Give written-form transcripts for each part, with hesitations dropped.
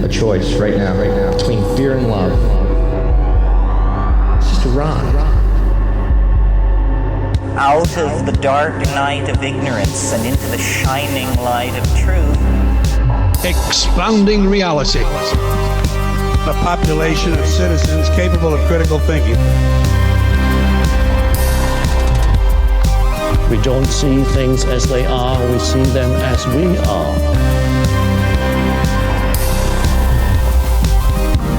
a choice right now, between fear and love. It's just a ride. Out of the dark night of ignorance and into the shining light of truth. Expounding reality. A population of citizens capable of critical thinking. We don't see things as they are, we see them as we are.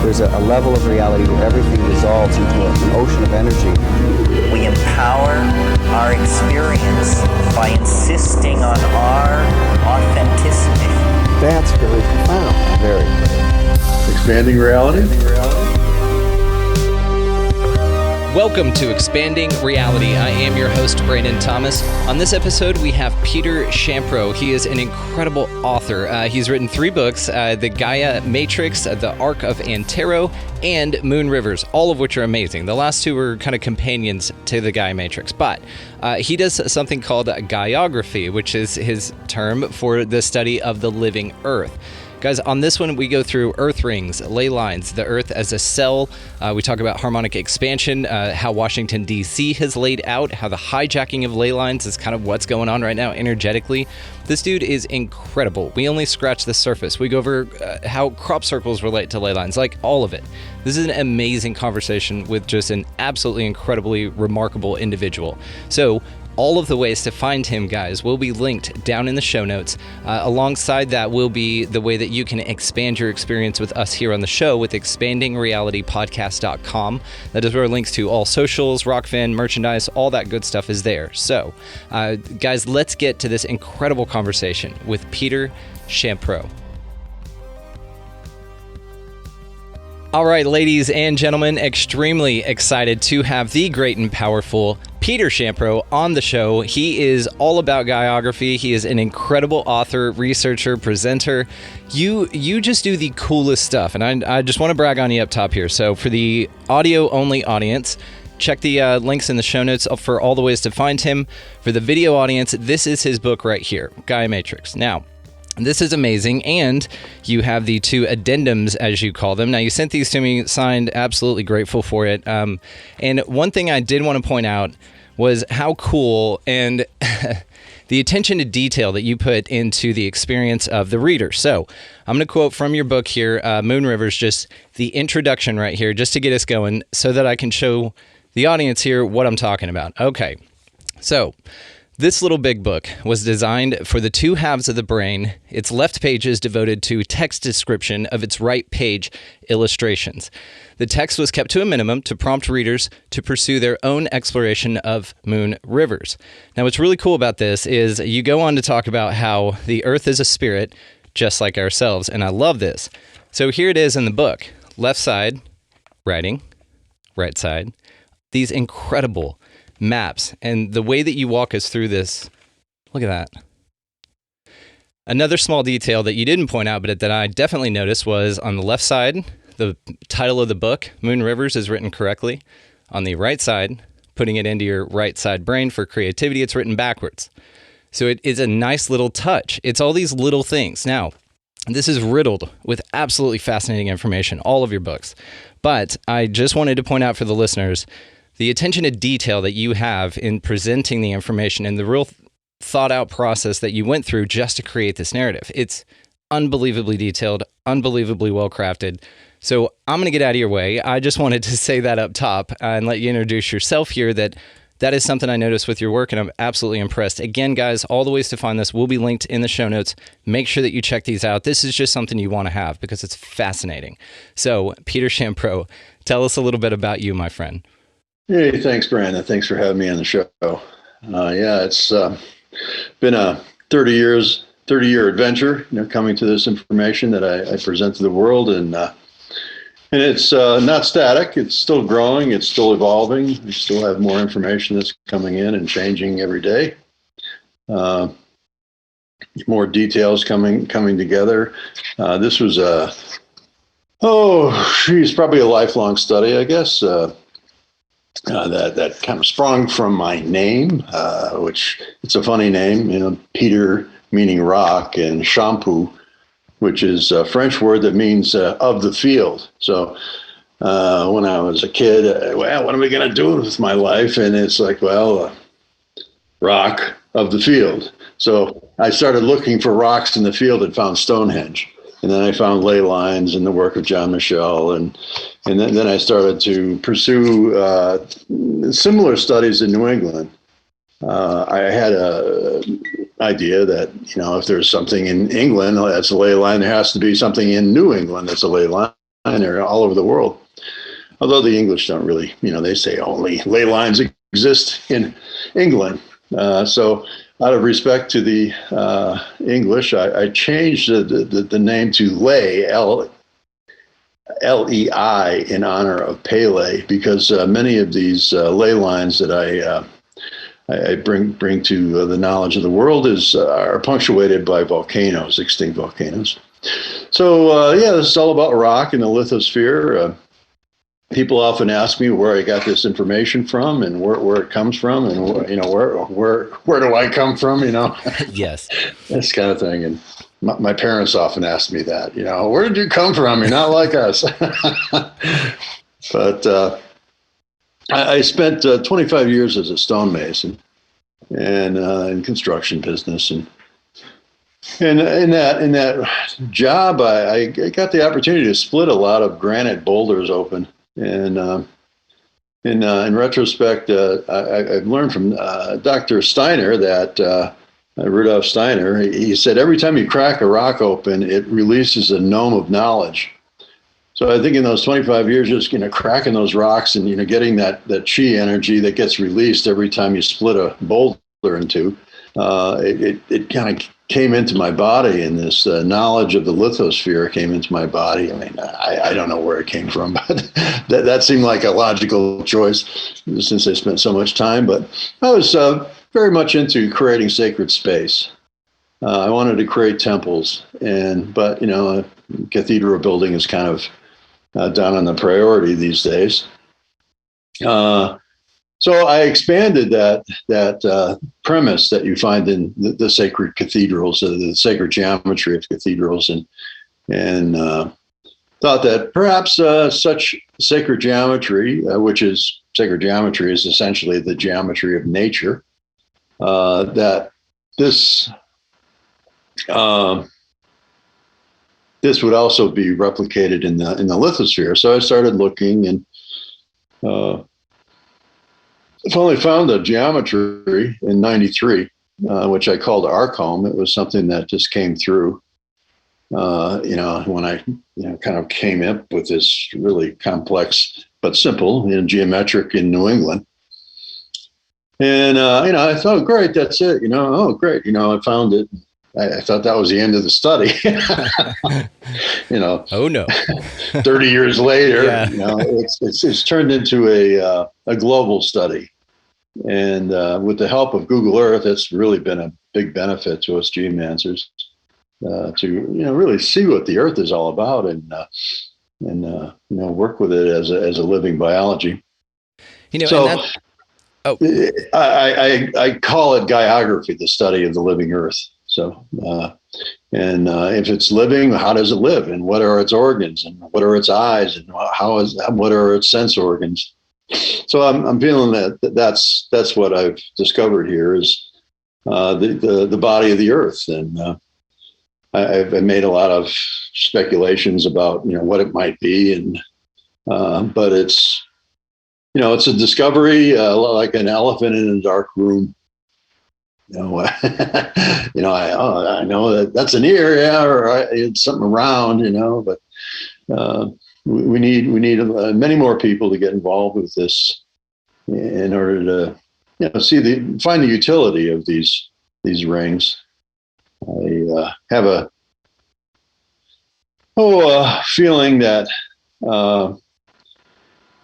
There's a level of reality where everything dissolves into an ocean of energy. We empower our experience by insisting on our authenticity. That's very profound. Very. Expanding reality. Welcome to Expanding Reality. I am your host, Brandon Thomas. On this episode, we have Peter Champoux. He is an incredible author. He's written 3 books, the Gaia Matrix, the Arc of Antero, and Moon Rivers, all of which are amazing. The last 2 were kind of companions to the Gaia Matrix, but he does something called Gaiagraphy, which is his term for the study of the living Earth. Guys, on this one, we go through EarthRings, Lei Lines, the Earth as a cell. We talk about harmonic expansion, how Washington, D.C. has laid out, how the hijacking of Lei Lines is kind of what's going on right now energetically. This dude is incredible. We only scratch the surface. We go over how crop circles relate to Lei Lines, like all of it. This is an amazing conversation with just an absolutely incredibly remarkable individual. So, all of the ways to find him, guys, will be linked down in the show notes. Alongside that will be the way that you can expand your experience with us here on the show with expandingrealitypodcast.com. That is where links to all socials, Rockfin, merchandise, all that good stuff is there. So, guys, let's get to this incredible conversation with Peter Champoux. All right, ladies and gentlemen, extremely excited to have the great and powerful Peter Champoux on the show. He is all about Gaiagraphy. He is an incredible author, researcher, presenter. You just do the coolest stuff, and I just want to brag on you up top here. So for the audio-only audience, check the links in the show notes for all the ways to find him. For the video audience, this is his book right here, Gaia Matrix. Now, this is amazing, and you have the 2 addendums, as you call them. Now, you sent these to me, signed, absolutely grateful for it. And one thing I did want to point out was how cool and the attention to detail that you put into the experience of the reader. So I'm going to quote from your book here, Moon Rivers, just the introduction right here, just to get us going so that I can show the audience here what I'm talking about. Okay, so this little big book was designed for the 2 halves of the brain. Its left page is devoted to text description of its right page illustrations. The text was kept to a minimum to prompt readers to pursue their own exploration of moon rivers. Now, what's really cool about this is you go on to talk about how the Earth is a spirit, just like ourselves, and I love this. So here it is in the book. Left side, writing, right side, these incredible maps, and the way that you walk us through this, look at that. Another small detail that you didn't point out, but that I definitely noticed, was on the left side, the title of the book, Moon Rivers, is written correctly. On the right side, putting it into your right side brain for creativity, it's written backwards. So it is a nice little touch. It's all these little things. Now, this is riddled with absolutely fascinating information, all of your books. But I just wanted to point out for the listeners the attention to detail that you have in presenting the information and the real thought out process that you went through just to create this narrative. It's unbelievably detailed, unbelievably well crafted. So I'm going to get out of your way. I just wanted to say that up top and let you introduce yourself here, that is something I noticed with your work, and I'm absolutely impressed. Again, guys, all the ways to find this will be linked in the show notes. Make sure that you check these out. This is just something you want to have because it's fascinating. So, Peter Champoux, tell us a little bit about you, my friend. Hey, thanks, Brandon. Thanks for having me on the show. It's been a 30-year adventure, coming to this information that I present to the world, and it's not static. It's still growing. It's still evolving. We still have more information that's coming in and changing every day. More details coming together. This was probably a lifelong study, I guess. That kind of sprung from my name, which it's a funny name, Peter meaning rock, and Champoux, which is a French word that means of the field. So when I was a kid, well, what am I going to do with my life? And it's like, well, rock of the field. So I started looking for rocks in the field and found Stonehenge. And then I found Lei Lines and the work of John Michel. And then I started to pursue similar studies in New England. I had a idea that, if there's something in England that's a ley line, there has to be something in New England that's a ley line, or all over the world. Although the English don't really, they say only ley lines exist in England. So out of respect to the English, I changed the name to Lei, L-E-I, in honor of Pele, because many of these ley lines that I bring to the knowledge of the world are punctuated by volcanoes, extinct volcanoes. So this is all about rock and the lithosphere. People often ask me where I got this information from and where it comes from, and where do I come from? Yes, this kind of thing. And my parents often ask me that. Where did you come from? You're not like us. But I spent 25 years as a stonemason and in construction business, and in that job, I got the opportunity to split a lot of granite boulders open. And in retrospect, I've learned from Dr. Steiner that Rudolf Steiner, he said every time you crack a rock open, it releases a gnome of knowledge. So I think in those 25 years, just cracking those rocks and getting that chi energy that gets released every time you split a boulder in two, it kind of came into my body, and this knowledge of the lithosphere came into my body. I mean, I don't know where it came from, but that seemed like a logical choice since I spent so much time. But I was very much into creating sacred space. I wanted to create temples, but cathedral building is kind of down on the priority these days. So I expanded that premise that you find in the sacred cathedrals, the sacred geometry of cathedrals, and thought that perhaps such sacred geometry, sacred geometry is essentially the geometry of nature, that this would also be replicated in the lithosphere. So I started looking, and I finally found a geometry in '93, which I called Arcome. It was something that just came through, when I kind of came up with this really complex but simple, geometric in New England. And, I thought, great, that's it, oh, great, I found it. I thought that was the end of the study. Oh no! 30 years later, yeah. It's turned into a global study, and with the help of Google Earth, it's really been a big benefit to us geomancers to really see what the Earth is all about, and work with it as a living biology. So I call it Gaiagraphy, the study of the living Earth. So, if it's living, how does it live, and what are its organs, and what are its eyes, and what are its sense organs? So I'm feeling that's what I've discovered here is the body of the Earth, and I've made a lot of speculations about what it might be, and but it's it's a discovery like an elephant in a dark room. I know that's an ear, or it's something around, but we need many more people to get involved with this in order to, find the utility of these rings. I have a feeling that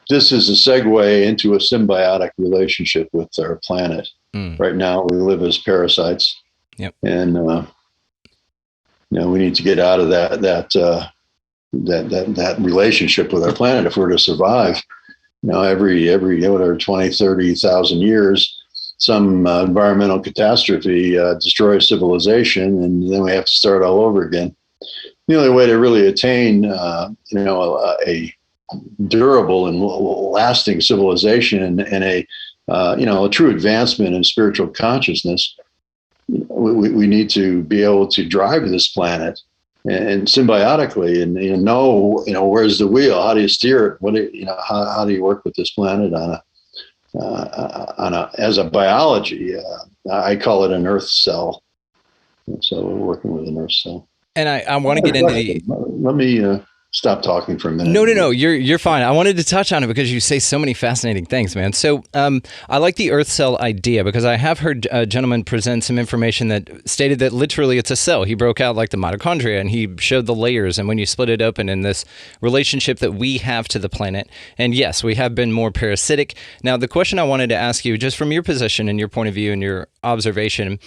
this is a segue into a symbiotic relationship with our planet. Right now, we live as parasites. Yep. And we need to get out of that relationship with our planet if we're to survive. Every 20, 30,000 years, some environmental catastrophe destroys civilization, and then we have to start all over again. the only way to really attain, a durable and lasting civilization and a true advancement in spiritual consciousness, we need to be able to drive this planet and symbiotically and where's the wheel? How do you steer it? How do you work with this planet as a biology? I call it an Earth cell. So we're working with an Earth cell. And I want to get into the. Let me stop talking for a minute. No. You're fine. I wanted to touch on it because you say so many fascinating things, man. So I like the Earth cell idea because I have heard a gentleman present some information that stated that literally it's a cell. He broke out like the mitochondria and he showed the layers and when you split it open in this relationship that we have to the planet. And yes, we have been more parasitic. Now, the question I wanted to ask you, just from your position and your point of view and your observation,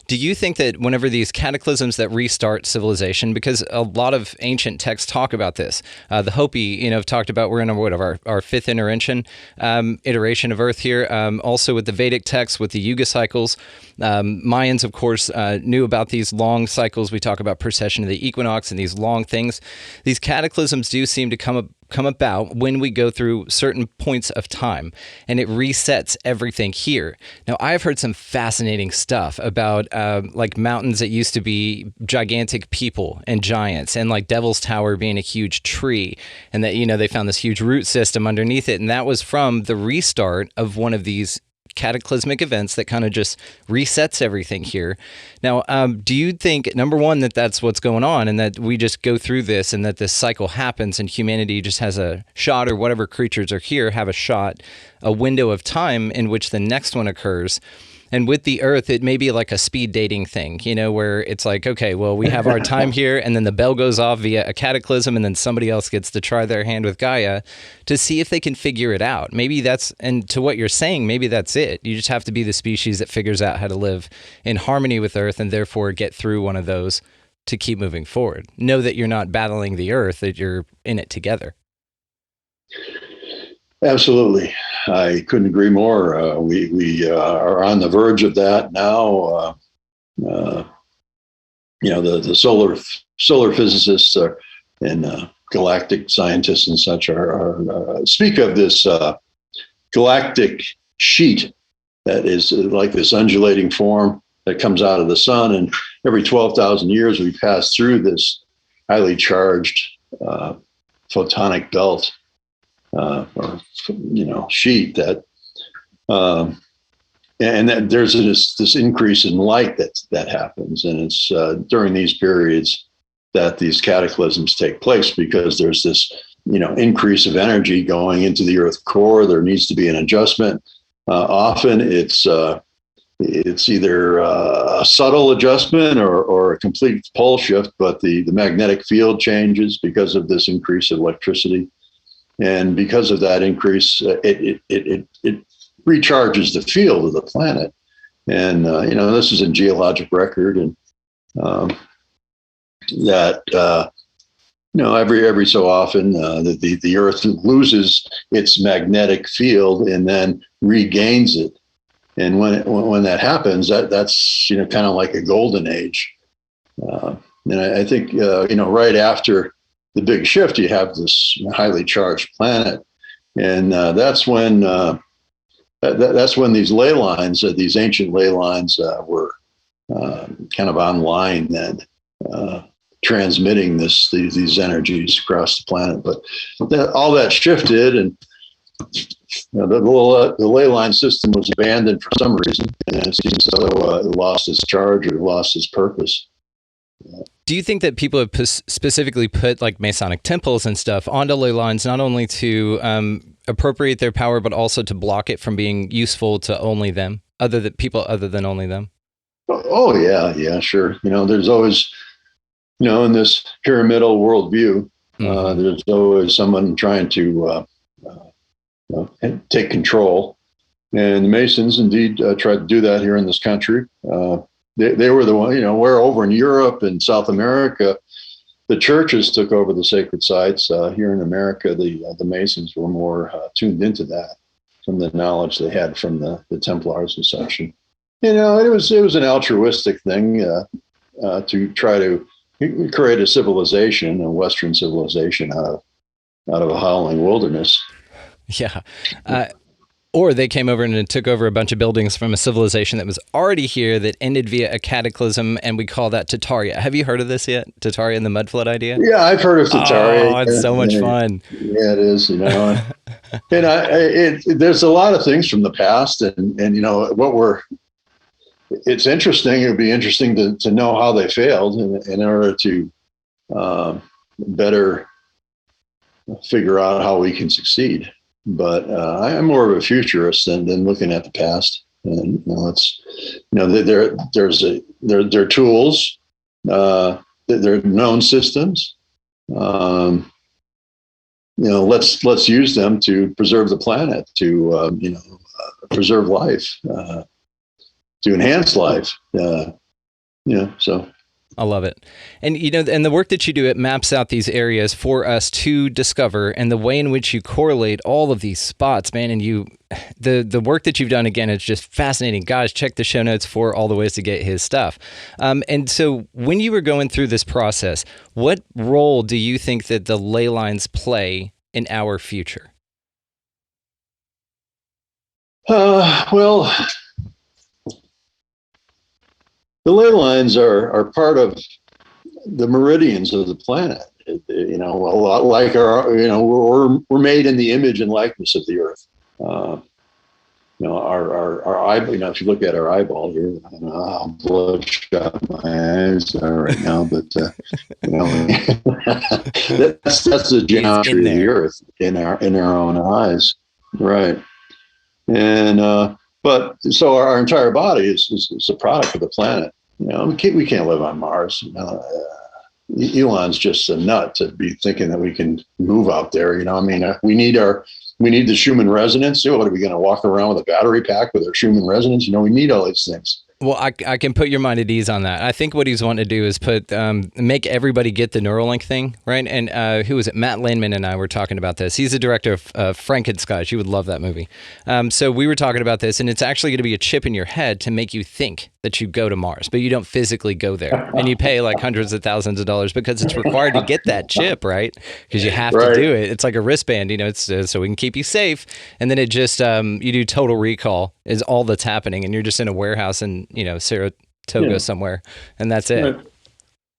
do you think that whenever these cataclysms that restart civilization, because a lot of ancient texts talk about this, the Hopi, have talked about we're in our fifth iteration of Earth here. Also with the Vedic texts, with the Yuga cycles, Mayans, of course, knew about these long cycles. We talk about precession of the equinox and these long things. These cataclysms do seem to come about when we go through certain points of time and it resets everything here. Now, I've heard some fascinating stuff about like mountains that used to be gigantic people and giants and like Devil's Tower being a huge tree and that, they found this huge root system underneath it. And that was from the restart of one of these cataclysmic events that kind of just resets everything here. Now, do you think, number one, that that's what's going on and that we just go through this and that this cycle happens and humanity just has a shot, or whatever creatures are here have a shot, a window of time in which the next one occurs? And with the Earth, it may be like a speed dating thing, where it's like, okay, well, we have our time here, and then the bell goes off via a cataclysm, and then somebody else gets to try their hand with Gaia to see if they can figure it out. Maybe that's, and to what you're saying, maybe that's it. You just have to be the species that figures out how to live in harmony with Earth and therefore get through one of those to keep moving forward. Know that you're not battling the Earth, that you're in it together. Absolutely. I couldn't agree more. We are on the verge of that now. The solar physicists and galactic scientists and such are speak of this galactic sheet that is like this undulating form that comes out of the sun. And every 12,000 years, we pass through this highly charged photonic belt. Sheet that, and that there's this increase in light that happens, and it's during these periods that these cataclysms take place because there's this increase of energy going into the Earth core. There needs to be an adjustment. Often it's either a subtle adjustment or a complete pole shift, but the magnetic field changes because of this increase of electricity. And because of that increase, it recharges the field of the planet. And, this is in geologic record. And every so often, the Earth loses its magnetic field and then regains it. And when that happens, that's kind of like a golden age. And I think, right after the big shift, you have this highly charged planet, and that's when these ley lines, these ancient ley lines, were kind of online then, transmitting these energies across the planet. But all that shifted, and the ley line system was abandoned for some reason, and it seems as though it lost its charge or lost its purpose. Do you think that people have specifically put like Masonic temples and stuff onto ley lines, not only to appropriate their power, but also to block it from being useful to only them, other than only them? Oh yeah, sure. There's always, in this pyramidal worldview, there's always someone trying to take control, and the Masons indeed tried to do that here in this country. They were the one, where over in Europe and South America, the churches took over the sacred sites. Here in America, the Masons were more tuned into that from the knowledge they had from the Templars and such. And, it was an altruistic thing to try to we create a civilization, a Western civilization, out of a howling wilderness. Yeah. Or they came over and took over a bunch of buildings from a civilization that was already here that ended via a cataclysm, and we call that Tataria. Have you heard of this yet? Tataria and the mud flood idea? Yeah, I've heard of Tataria. Oh, it's so much fun. Yeah, it is. You know, and there's a lot of things from the past, and you know it's interesting. It would be interesting to know how they failed in order to better figure out how we can succeed. But I'm more of a futurist than looking at the past. And they're tools, they're known systems. Let's use them to preserve the planet, to preserve life, to enhance life. So. I love it. And, and the work that you do, it maps out these areas for us to discover, and the way in which you correlate all of these spots, man. And the work that you've done, again, it's just fascinating. Guys, check the show notes for all the ways to get his stuff. And so when you were going through this process, what role do you think that the ley lines play in our future? Well, the ley lines are part of the meridians of the planet. A lot like we're made in the image and likeness of the Earth. Our eye. If you look at our eyeball here, I don't know how bloodshot my eyes are right now, but that's the geometry of the Earth in our own eyes, right? And but so our entire body is a product of the planet. We can't live on Mars. Elon's just a nut to be thinking that we can move out there. We need the Schumann resonance. What are we going to walk around with a battery pack with our Schumann resonance? We need all these things. Well, I can put your mind at ease on that. I think what he's wanting to do is make everybody get the Neuralink thing, right? And who was it? Matt Landman and I were talking about this. He's the director of Frankenstein. You would love that movie. So we were talking about this, and it's actually going to be a chip in your head to make you think that you go to Mars, but you don't physically go there. And you pay like hundreds of thousands of dollars because it's required to get that chip, right? Because you have to do it. It's like a wristband, it's so we can keep you safe. And then it just, you do total recall is all that's happening. And you're just in a warehouse in, Saratoga somewhere. And that's it. Right.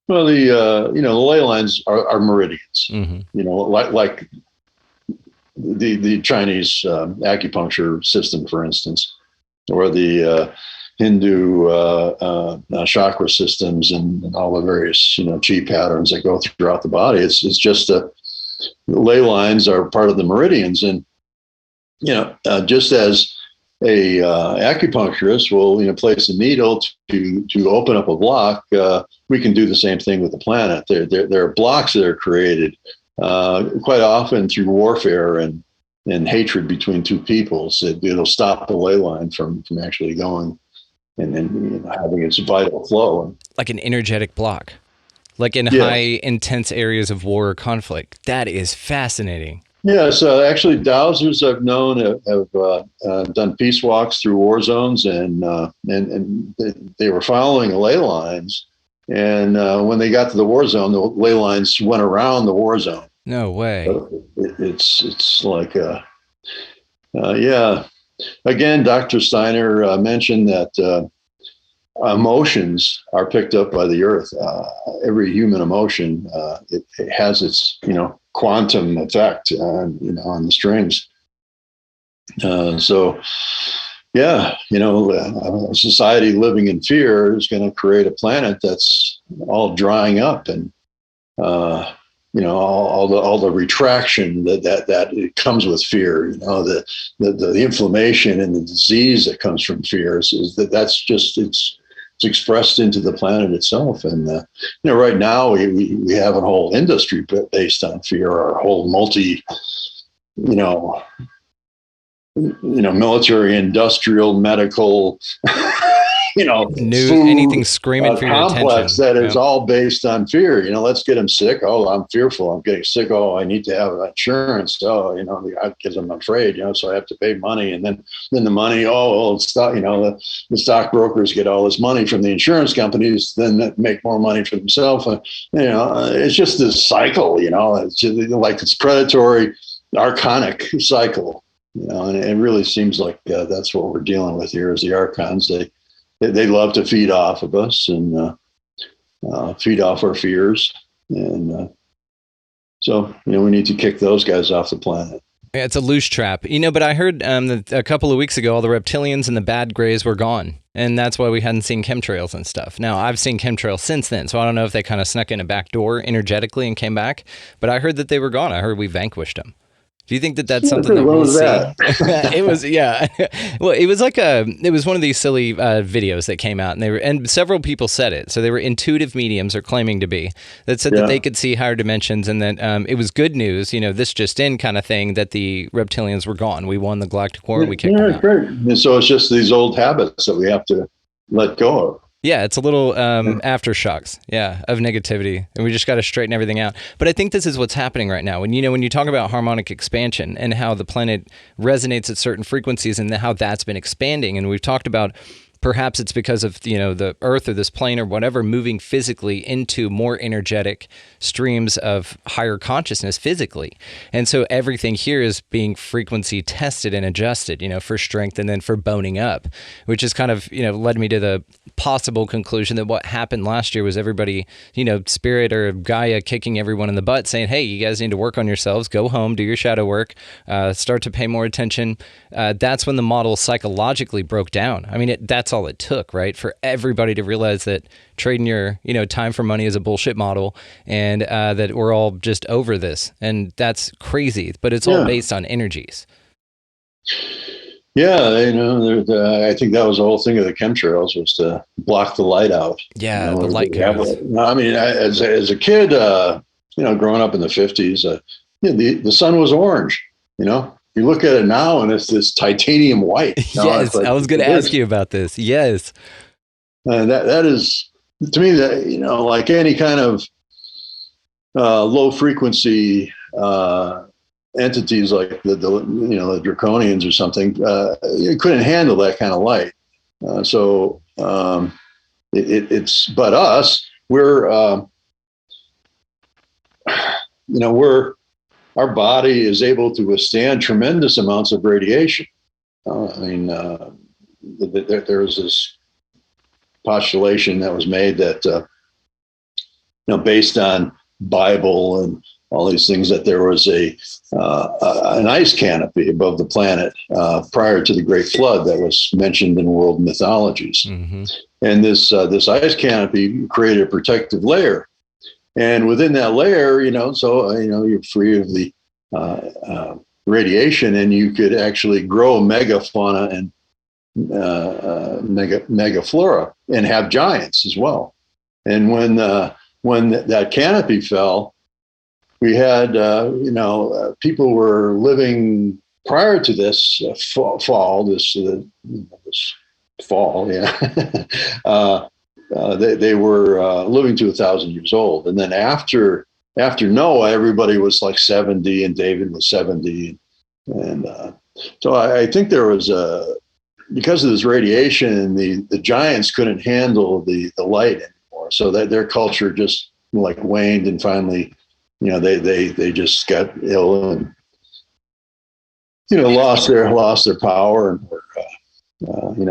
Well, the ley lines are meridians, like the Chinese acupuncture system, for instance, or the Hindu chakra systems and all the various chi patterns that go throughout the body. It's just the ley lines are part of the meridians, and just as a acupuncturist will place a needle to open up a block, we can do the same thing with the planet. There are blocks that are created quite often through warfare and hatred between two peoples. It'll stop the ley line from actually going and having its vital flow. Like an energetic block, like in high intense areas of war or conflict. That is fascinating. Yeah, so actually dowsers I've known have done peace walks through war zones, and they were following the ley lines. And when they got to the war zone, the ley lines went around the war zone. No way. So it's like, Again, Dr. Steiner mentioned that emotions are picked up by the Earth. Every human emotion, it has its, quantum effect, on the strings. A society living in fear is going to create a planet that's all drying up, and all the retraction that it comes with fear. The inflammation and the disease that comes from fear that's just it's expressed into the planet itself. And right now we have a whole industry based on fear, our whole military, industrial, medical News, food, anything screaming for your complex attention. that is all based on fear. Let's get them sick. Oh, I'm fearful. I'm getting sick. Oh, I need to have insurance. Oh, because I'm afraid. So I have to pay money, and then the money. It's stock. The stockbrokers get all this money from the insurance companies, then make more money for themselves. It's just this cycle. It's just like it's predatory, archonic cycle. And it really seems like that's what we're dealing with here is the archons. They love to feed off of us and feed off our fears. And so, we need to kick those guys off the planet. Yeah, it's a loose trap. But I heard that a couple of weeks ago, all the reptilians and the bad grays were gone. And that's why we hadn't seen chemtrails and stuff. Now, I've seen chemtrails since then, so I don't know if they kind of snuck in a back door energetically and came back. But I heard that they were gone. I heard we vanquished them. Do you think that that's something that we'll see? It was, yeah. Well, it was it was one of these silly videos that came out, and several people said it. So they were intuitive mediums, or claiming to be, that said that they could see higher dimensions, and that it was good news, this just in kind of thing, that the reptilians were gone. We won the galactic war, and we kicked them out. Great. And so it's just these old habits that we have to let go of. Yeah, it's a little aftershocks, of negativity, and we just got to straighten everything out. But I think this is what's happening right now. When you talk about harmonic expansion and how the planet resonates at certain frequencies and how that's been expanding, and we've talked about perhaps it's because of the Earth or this plane or whatever moving physically into more energetic streams of higher consciousness physically, and so everything here is being frequency tested and adjusted, for strength and then for boning up, which is kind of led me to the possible conclusion that what happened last year was everybody, Spirit or Gaia kicking everyone in the butt, saying, "Hey, you guys need to work on yourselves. Go home, do your shadow work, start to pay more attention." That's when the model psychologically broke down. I mean, that's all it took, right? For everybody to realize that trading your, time for money is a bullshit model, and that we're all just over this. And that's crazy, but it's all based on energies. Yeah, I think that was the whole thing of the chemtrails, was to block the light out. Yeah, the light goes. I mean, as a kid, growing up in the 50s, the sun was orange, You look at it now, and it's this titanium white. Yes, I was going to ask you about this. Yes, that is, to me, that like any kind of low frequency entities, like the draconians or something, you couldn't handle that kind of light. It's but us, our body is able to withstand tremendous amounts of radiation. There was this postulation that was made that, based on Bible and all these things, that there was an ice canopy above the planet prior to the Great Flood that was mentioned in world mythologies. Mm-hmm. And this ice canopy created a protective layer. And within that layer, you're free of the radiation, and you could actually grow megafauna and megaflora and have giants as well. And when that canopy fell, we had people were living prior to this fall. They were living to 1,000 years old, and then after Noah, everybody was like 70, and David was 70, and so I think there was because of this radiation, the giants couldn't handle the light anymore, so that their culture just like waned, and finally, they just got ill and lost their power, and were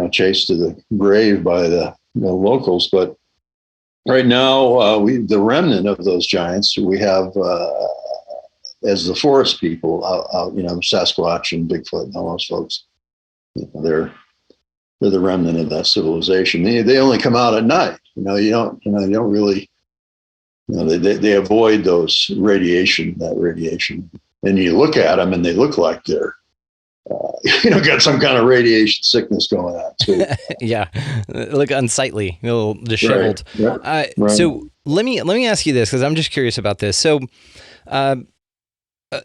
chased to the grave by the locals. But right now, the remnant of those giants we have as the forest people out, Sasquatch and Bigfoot and all those folks. They're the remnant of that civilization. They only come out at night. You don't really. They avoid that radiation, and you look at them and they look like they're, got some kind of radiation sickness going on too. Yeah, look unsightly, a little disheveled. Right. So let me ask you this, because I'm just curious about this. So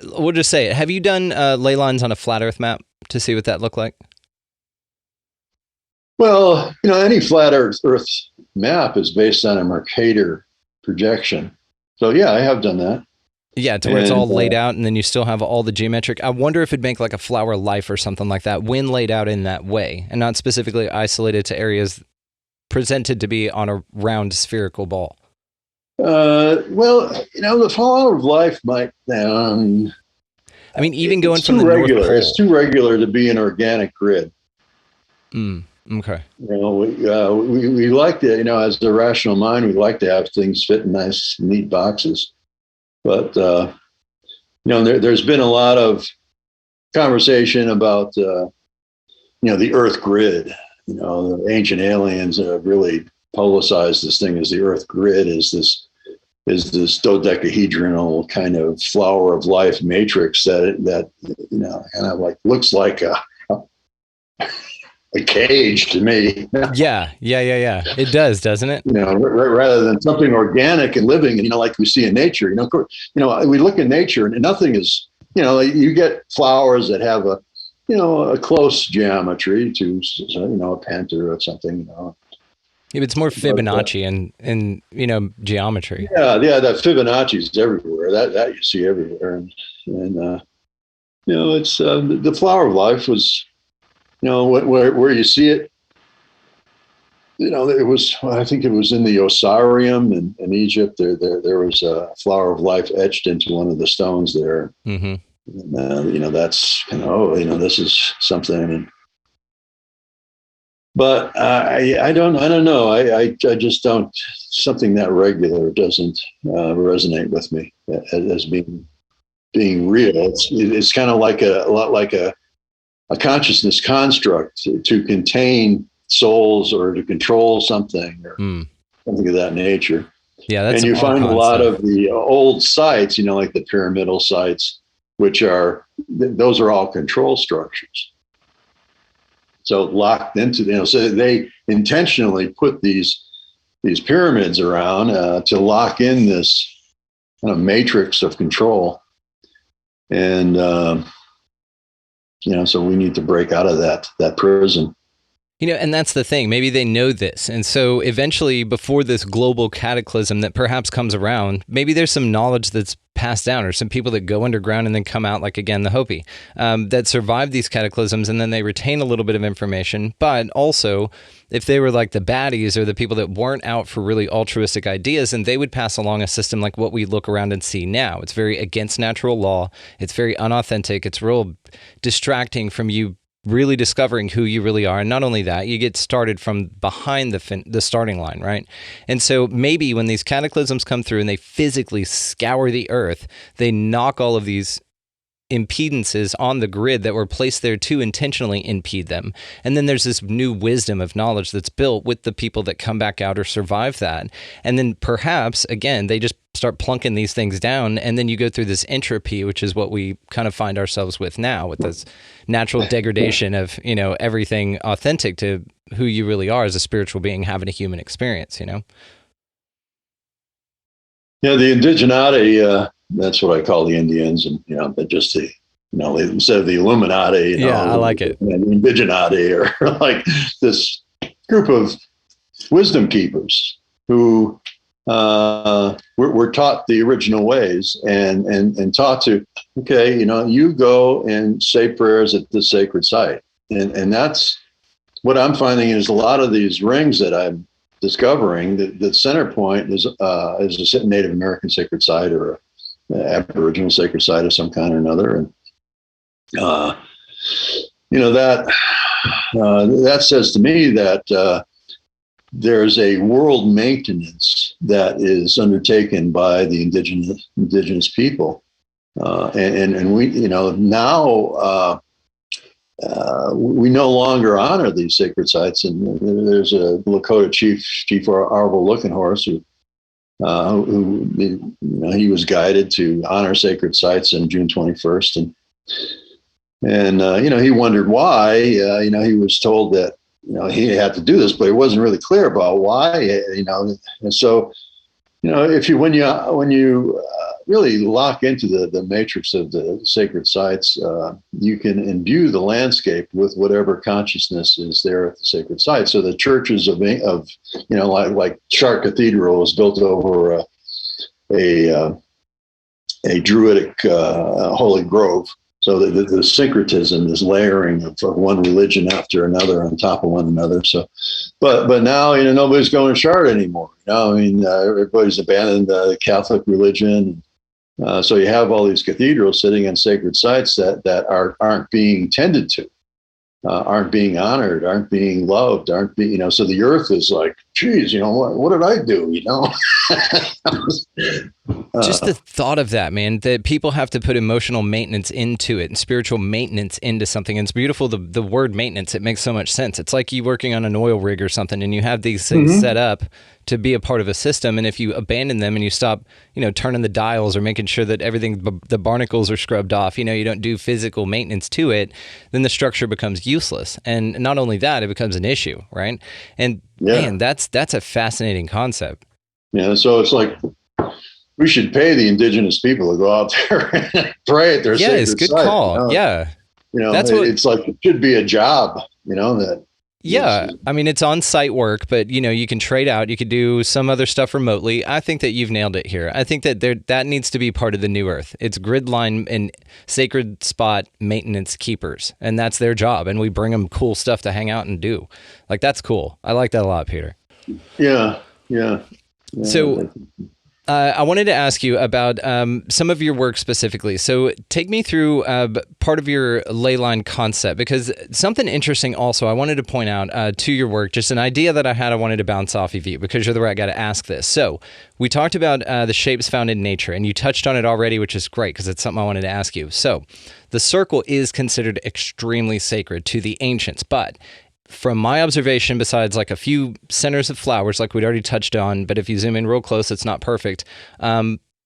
we'll just say it. Have you done ley lines on a flat Earth map to see what that looked like? Well, any flat Earth map is based on a Mercator projection. So yeah, I have done that. Yeah, to where it's all laid out, and then you still have all the geometric. I wonder if it'd make like a flower life or something like that when laid out in that way, and not specifically isolated to areas presented to be on a round spherical ball. Well, the flower of life might. I mean, even going it's from the regular. North Pole. It's too regular to be an organic grid. Okay. We like to, as the rational mind, we like to have things fit in nice, neat boxes. But, there's been a lot of conversation about, the Earth grid. The ancient aliens have really publicized this thing as the Earth grid is this dodecahedral kind of flower of life matrix that kind of like looks like a cage to me. Yeah. It does, doesn't it? Rather than something organic and living, and like we see in nature. We look in nature, and nothing is. You get flowers that have a close geometry to a penta or something. It's more Fibonacci and geometry. Yeah, that Fibonacci is everywhere. That you see everywhere, and it's the flower of life was. Where you see it, it was, I think it was in the Osirium in Egypt. There was a flower of life etched into one of the stones there. Mm-hmm. And, that's, this is something. But I don't know. I just don't, something that regular doesn't resonate with me as being real. It's kind of like a lot like a consciousness construct to contain souls or to control something or something of that nature. Yeah, that's and you find a lot of the old sites, like the pyramidal sites, which those are all control structures. So locked into, so they intentionally put these pyramids around to lock in this kind of matrix of control. And, so we need to break out of that prison. And that's the thing. Maybe they know this. And so eventually, before this global cataclysm that perhaps comes around, maybe there's some knowledge that's passed down, or some people that go underground and then come out, like, again, the Hopi, that survive these cataclysms, and then they retain a little bit of information. But also, if they were like the baddies or the people that weren't out for really altruistic ideas, and they would pass along a system like what we look around and see now. It's very against natural law. It's very unauthentic. It's real distracting from you really discovering who you really are. And not only that, you get started from behind the starting line, right? And so maybe when these cataclysms come through and they physically scour the earth, they knock all of these impedances on the grid that were placed there to intentionally impede them. And then there's this new wisdom of knowledge that's built with the people that come back out or survive that. And then perhaps, again, they just start plunking these things down, and then you go through this entropy, which is what we kind of find ourselves with now, with this natural degradation of, everything authentic to who you really are as a spiritual being having a human experience, Yeah, the indigenati, that's what I call the Indians, and but just the instead of the Illuminati, yeah, I like it. The indigenati, or like this group of wisdom keepers who were taught the original ways and taught to, you go and say prayers at the sacred site, and that's what I'm finding is a lot of these rings that I'm discovering. The center point is a Native American sacred site or an Aboriginal sacred site of some kind or another, and that says to me that there's a world maintenance that is undertaken by the indigenous people, and we now we no longer honor these sacred sites. And there's a Lakota Chief Arvel Lookenhorse who he was guided to honor sacred sites on June 21st, and he wondered why. He was told that he had to do this, but he wasn't really clear about why. And so when you really lock into the matrix of the sacred sites, you can imbue the landscape with whatever consciousness is there at the sacred site. So the churches of like Chartres Cathedral was built over a druidic holy grove. So the syncretism is layering of one religion after another on top of one another. So, but now, nobody's going to Chartres anymore. Everybody's abandoned the Catholic religion. So you have all these cathedrals sitting in sacred sites that aren't being tended to, aren't being honored, aren't being loved, aren't being, so the earth is like, geez, what did I do? Just the thought of that, man, that people have to put emotional maintenance into it and spiritual maintenance into something. And it's beautiful. The word maintenance, it makes so much sense. It's like you working on an oil rig or something, and you have these things set up to be a part of a system. And if you abandon them and you stop, turning the dials or making sure that everything, the barnacles are scrubbed off, you don't do physical maintenance to it, then the structure becomes useless. And not only that, it becomes an issue, right? And man, that's a fascinating concept. Yeah. So it's like, we should pay the indigenous people to go out there and pray at their sacred it's good site, call. Yeah. That's it's like, it should be a job, that. Yeah. I mean, it's on-site work, but you can trade out, you could do some other stuff remotely. I think that you've nailed it here. I think that that needs to be part of the new earth. It's grid line and sacred spot maintenance keepers, and that's their job. And we bring them cool stuff to hang out and do. Like, that's cool. I like that a lot, Peter. Yeah. So I wanted to ask you about some of your work specifically. So take me through part of your ley line concept, because something interesting also I wanted to point out to your work, just an idea that I had I wanted to bounce off of you, because you're the right guy to ask this. So we talked about the shapes found in nature, and you touched on it already, which is great because it's something I wanted to ask you. So the circle is considered extremely sacred to the ancients, but from my observation, besides like a few centers of flowers, like we'd already touched on, but if you zoom in real close, it's not perfect.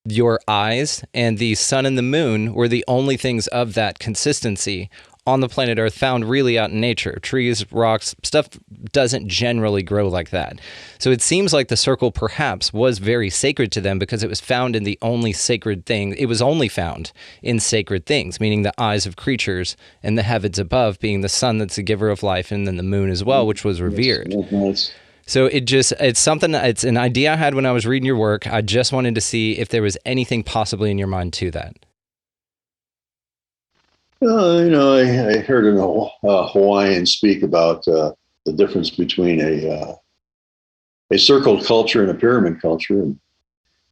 Your eyes and the sun and the moon were the only things of that consistency on the planet Earth found really out in nature. Trees, rocks, stuff doesn't generally grow like that. So it seems like the circle perhaps was very sacred to them because it was found in the only sacred thing. It was only found in sacred things, meaning the eyes of creatures and the heavens above being the sun that's the giver of life, and then the moon as well, which was revered. So it's an idea I had when I was reading your work. I just wanted to see if there was anything possibly in your mind to that. I heard a Hawaiian speak about the difference between a circle culture and a pyramid culture. And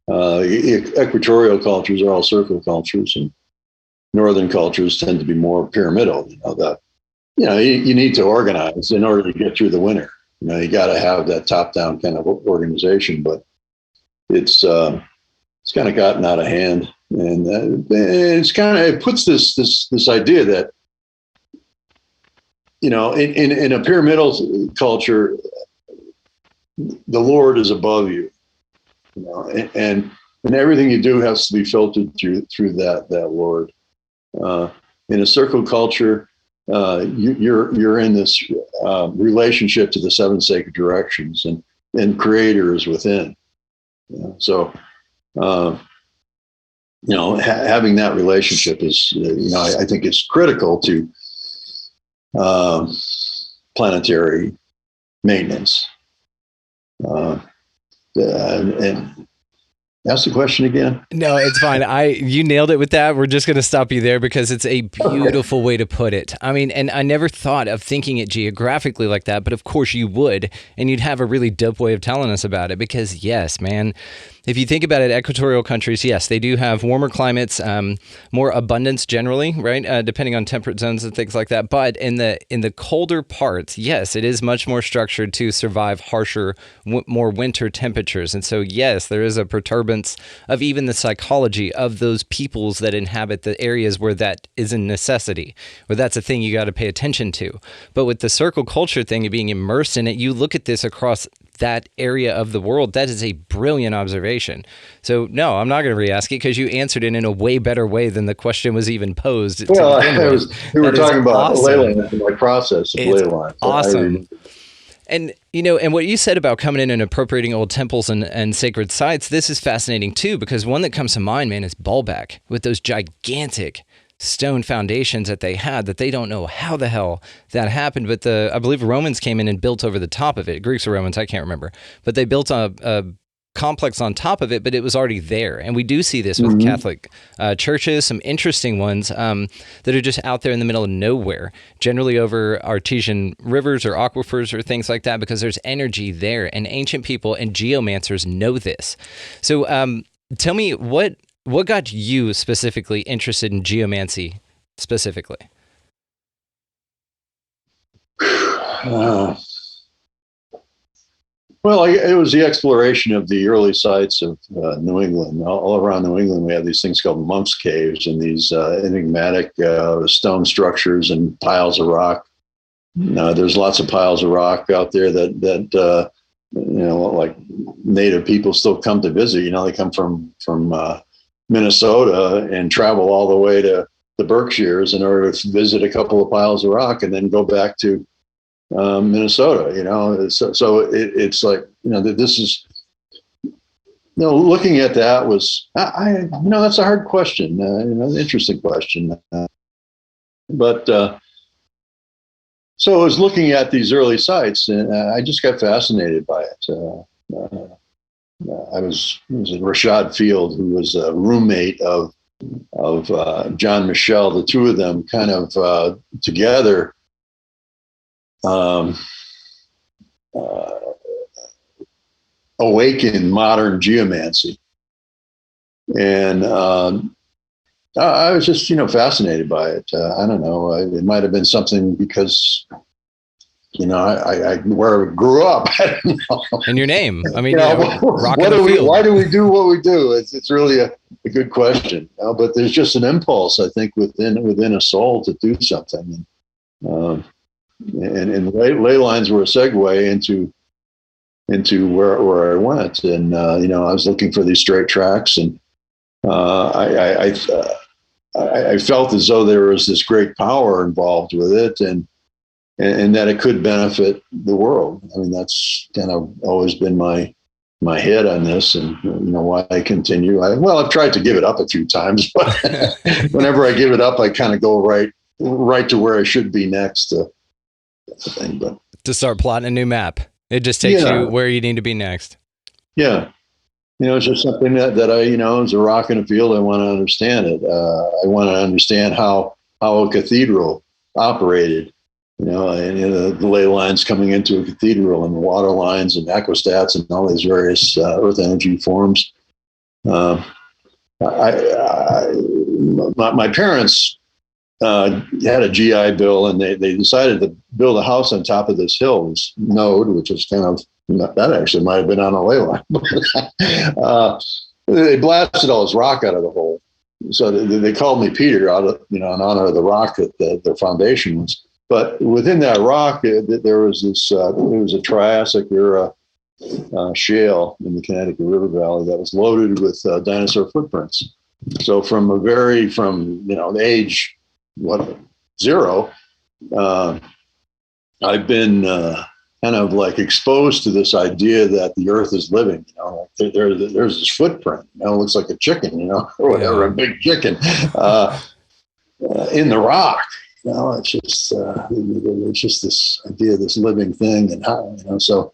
equatorial cultures are all circle cultures, and northern cultures tend to be more pyramidal. You need to organize in order to get through the winter. You got to have that top-down kind of organization, but it's kind of gotten out of hand. And it puts this idea that, in a pyramidal culture, the Lord is above you, and everything you do has to be filtered through that Lord. In a circle culture, you're in this relationship to the seven sacred directions, and Creator is within. So. Having that relationship is, I think it's critical to planetary maintenance. And ask the question again. No, it's fine. You nailed it with that. We're just going to stop you there because it's a beautiful way to put it. I mean, and I never thought of thinking it geographically like that, but of course you would, and you'd have a really dope way of telling us about it because yes, man, if you think about it, equatorial countries, yes, they do have warmer climates, more abundance generally, right? Depending on temperate zones and things like that. But in the colder parts, yes, it is much more structured to survive harsher, more winter temperatures. And so, yes, there is a perturbance of even the psychology of those peoples that inhabit the areas where that is a necessity, where that's a thing you got to pay attention to. But with the circle culture thing and being immersed in it, you look at this across that area of the world. That is a brilliant observation. So no, I'm not going to re-ask it because you answered it in a way better way than the question was even posed. Well, we were talking about ley lines and my process of ley lines. Awesome. And, you know, and what you said about coming in and appropriating old temples and sacred sites, this is fascinating too, because one that comes to mind, man, is Baalbek with those gigantic stone foundations that they had that they don't know how the hell that happened. But I believe Romans came in and built over the top of it. Greeks or Romans, I can't remember. But they built a complex on top of it, but it was already there. And we do see this with Catholic churches, some interesting ones that are just out there in the middle of nowhere, generally over artesian rivers or aquifers or things like that, because there's energy there. And ancient people and geomancers know this. So tell me, what got you specifically interested in geomancy specifically? Well, it was the exploration of the early sites of New England. All around New England, we have these things called monks' caves and these enigmatic stone structures and piles of rock. There's lots of piles of rock out there that like native people still come to visit. You know, they come from Minnesota and travel all the way to the Berkshires in order to visit a couple of piles of rock and then go back to Minnesota, you know. So it's like, you know, that this is, you know, looking at that was, that's a hard question, an interesting question. But so I was looking at these early sites and I just got fascinated by it. It was Rashad Field, who was a roommate of John Michel. The two of them kind of together awaken modern geomancy. And I was just, fascinated by it. I don't know. It might have been something because, I where I grew up. I don't know. And your name. I mean, why do we do what we do? It's really a good question. But there's just an impulse, I think, within a soul to do something. And ley lines were a segue into where I went, and I was looking for these straight tracks, and I felt as though there was this great power involved with it, and that it could benefit the world. I mean, that's kind of always been my head on this, and why I continue. I've tried to give it up a few times, but whenever I give it up, I kind of go right to where I should be next. Thing, but to start plotting a new map, it just takes you where you need to be next. Yeah, it's just something that I, as a rock in a field, I want to understand it. I want to understand how a cathedral operated. And the ley lines coming into a cathedral, and the water lines and aquastats and all these various earth energy forms. My parents had a GI Bill, and they decided to build a house on top of this hill, this node, which is kind of, that actually might have been on a ley line. They blasted all this rock out of the hole. So they called me Peter out of, in honor of the rock that their foundation was. But within that rock, there was this, it was a Triassic era shale in the Connecticut River Valley that was loaded with dinosaur footprints. So from the age, 0, I've been kind of like exposed to this idea that the earth is living. There's this footprint, it looks like a chicken, or whatever, a big chicken in the rock. It's just this idea, this living thing, and how, so.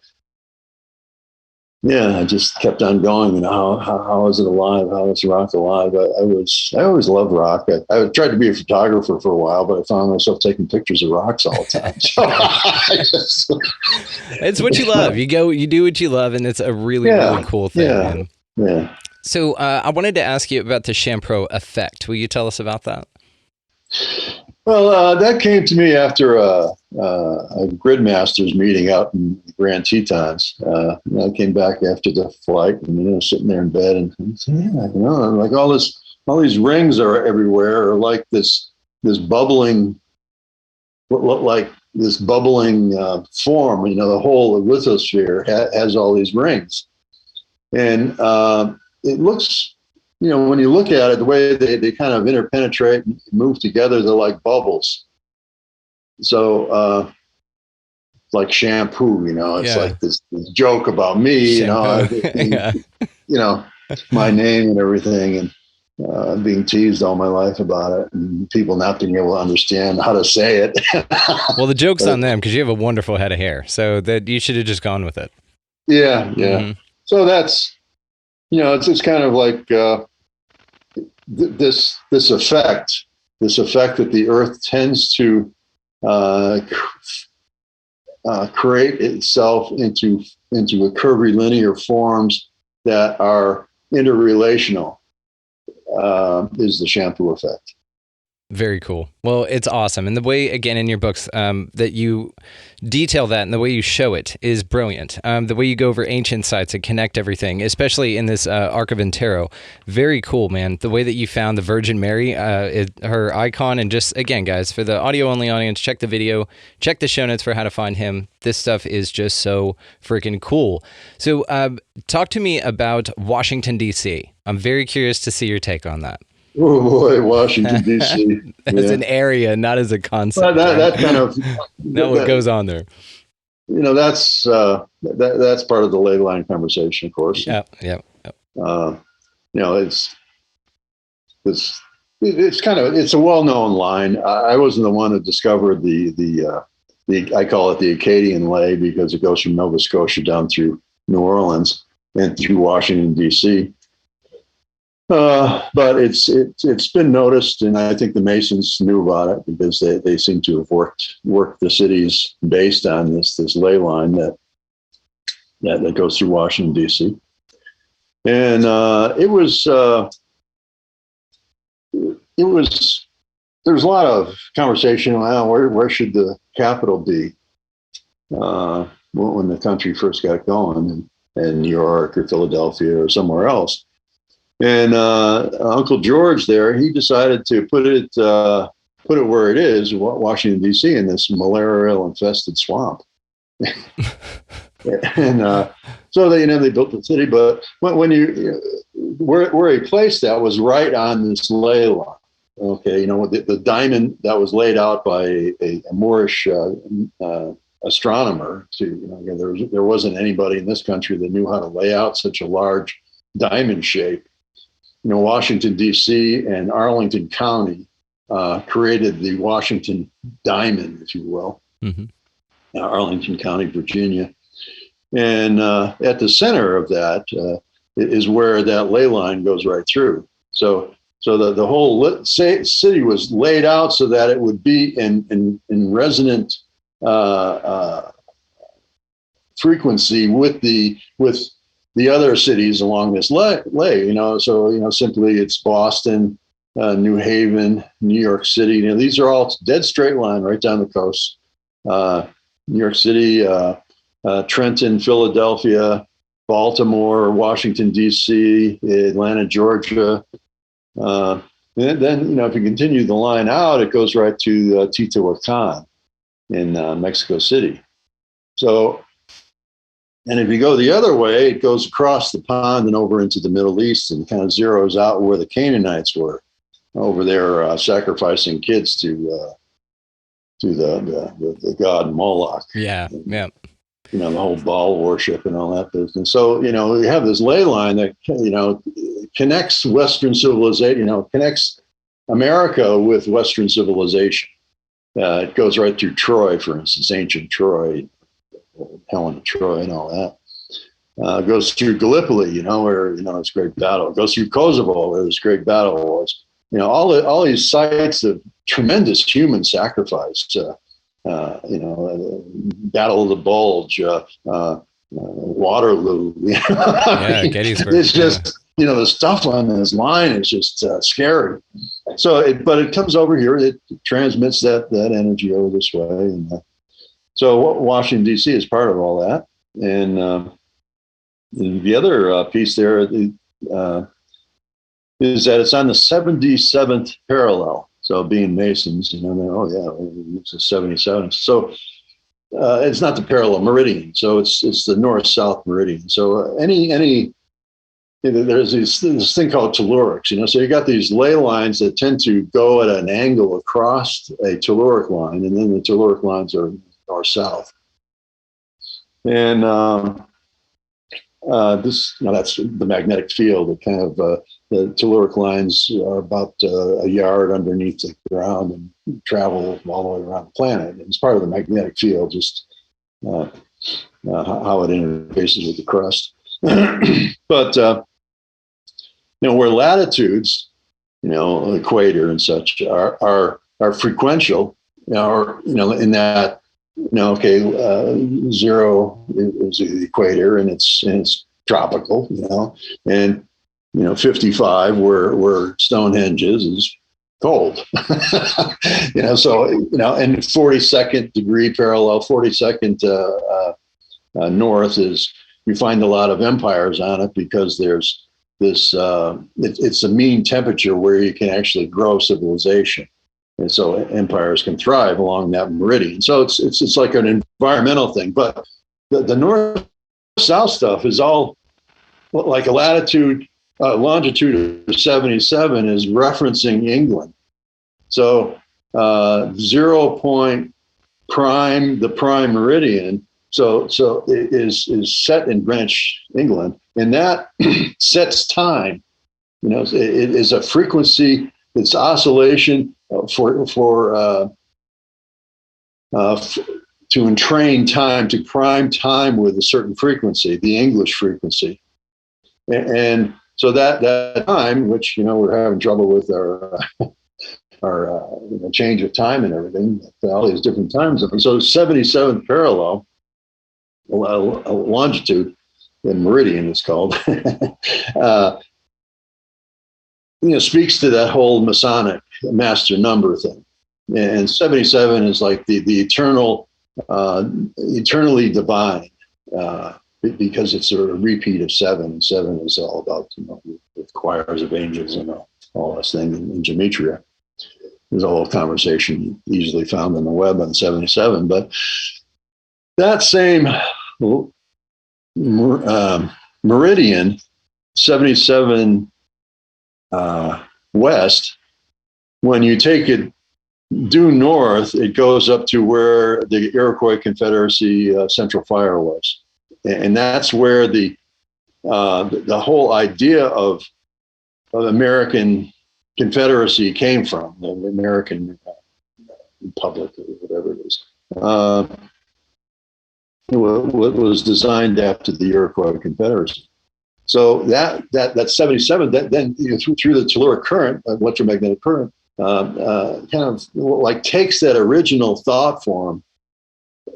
Yeah, I just kept on going. How is it alive? How is rock alive? I always loved rock. I tried to be a photographer for a while, but I found myself taking pictures of rocks all the time. So it's what you love. You do what you love, and it's a really cool thing. Man. Yeah. So I wanted to ask you about the Champoux effect. Will you tell us about that? Well, that came to me after a Gridmasters meeting out in the Grand Tetons. I came back after the flight, and sitting there in bed, and like all these rings are everywhere, or like this bubbling, like this bubbling form. The whole lithosphere has all these rings, and it looks. When you look at it, the way they kind of interpenetrate and move together, they're like bubbles. So like Champoux, it's Yeah. like this joke about me, Yeah. my name and everything, and being teased all my life about it, and people not being able to understand how to say it. Well, the joke's on them because you have a wonderful head of hair, so that you should have just gone with it. Yeah. Mhm. So that's, it's kind of like this effect that the Earth tends to create itself into a curvilinear forms that are interrelational, is the Champoux effect. Very cool. Well, it's awesome. And the way, again, in your books that you detail that and the way you show it is brilliant. The way you go over ancient sites and connect everything, especially in this Arc of Antero. Very cool, man. The way that you found the Virgin Mary, her icon. And just, again, guys, for the audio-only audience, check the video, check the show notes for how to find him. This stuff is just so freaking cool. So talk to me about Washington, D.C. I'm very curious to see your take on that. Oh boy, Washington D.C. As an area, not as a concept. That kind of what goes on there. That's part of the ley line conversation, of course. Yeah. It's a well-known line. I wasn't the one who discovered the I call it the Acadian ley because it goes from Nova Scotia down through New Orleans and through Washington D.C. But it's been noticed, and I think the Masons knew about it because they seem to have worked the cities based on this ley line that goes through Washington D.C. And there's a lot of conversation around where should the capital be when the country first got going, in New York or Philadelphia or somewhere else. And Uncle George there, he decided to put it where it is, Washington D.C., in this malaria-infested swamp. And so they built the city. But when where he placed that was right on this ley line. Okay, the diamond that was laid out by a Moorish astronomer. There wasn't anybody in this country that knew how to lay out such a large diamond shape. Washington, D.C. and Arlington County created the Washington Diamond, if you will, Arlington County, Virginia. And at the center of that is where that ley line goes right through. So the whole city was laid out so that it would be in resonant frequency with the other cities along this ley, so simply it's Boston, New Haven, New York City. These are all dead straight line right down the coast. New York City, Trenton, Philadelphia, Baltimore, Washington D.C., Atlanta, Georgia. And then if you continue the line out, it goes right to Teotihuacan in Mexico City. So. And if you go the other way, it goes across the pond and over into the Middle East and kind of zeroes out where the Canaanites were over there, sacrificing kids to the god Moloch. Yeah. The whole Baal worship and all that business. So we have this ley line that connects Western civilization. Connects America with Western civilization. It goes right through Troy, for instance, ancient Troy. Helen of Troy and all that. Goes through Gallipoli, where it's a great battle. It goes through Kosovo, where this great battle was. All these sites of tremendous human sacrifice. Battle of the Bulge, Waterloo. Gettysburg. It's just the stuff on this line is just scary. So, but it comes over here. It transmits that energy over this way, and. So Washington, D.C. is part of all that. And the other piece there is that it's on the 77th parallel. So being Masons, it's a 77. So it's not the parallel meridian. So it's the north-south meridian. So there's this thing called tellurics, so you got these ley lines that tend to go at an angle across a telluric line, and then the telluric lines are north-south. And that's the magnetic field. It kind of the telluric lines are about a yard underneath the ground and travel all the way around the planet. And it's part of the magnetic field, just how it interfaces with the crust. But where latitudes, equator and such are frequential, or in that, zero is the equator and it's tropical, and 55 where Stonehenge is cold. So and 42nd degree parallel, 42nd north is, you find a lot of empires on it because there's this it's a mean temperature where you can actually grow civilization, and so empires can thrive along that meridian. So it's like an environmental thing. But the north south stuff is all like a longitude of 77 is referencing England. So 0 point prime, the prime meridian. So it is set in Greenwich, England, and that sets time. It is a frequency. It's oscillation to entrain time, to prime time with a certain frequency, the English frequency, and so that time, which we're having trouble with our change of time and everything, all these different time zones. So 77th parallel. Longitude, the meridian is called, speaks to that whole Masonic master number thing. And 77 is like the eternal, eternally divine, because it's a repeat of 7. And 7 is all about, with choirs of angels and all this thing in gematria. There's a whole conversation easily found on the web on 77, but that same meridian, 77 west, when you take it due north, it goes up to where the Iroquois Confederacy Central Fire was. And that's where the whole idea of American Confederacy came from, the American Republic, or whatever it is. What was designed after the Iroquois Confederacy. So that 77, then through the telluric current, electromagnetic current, kind of like takes that original thought form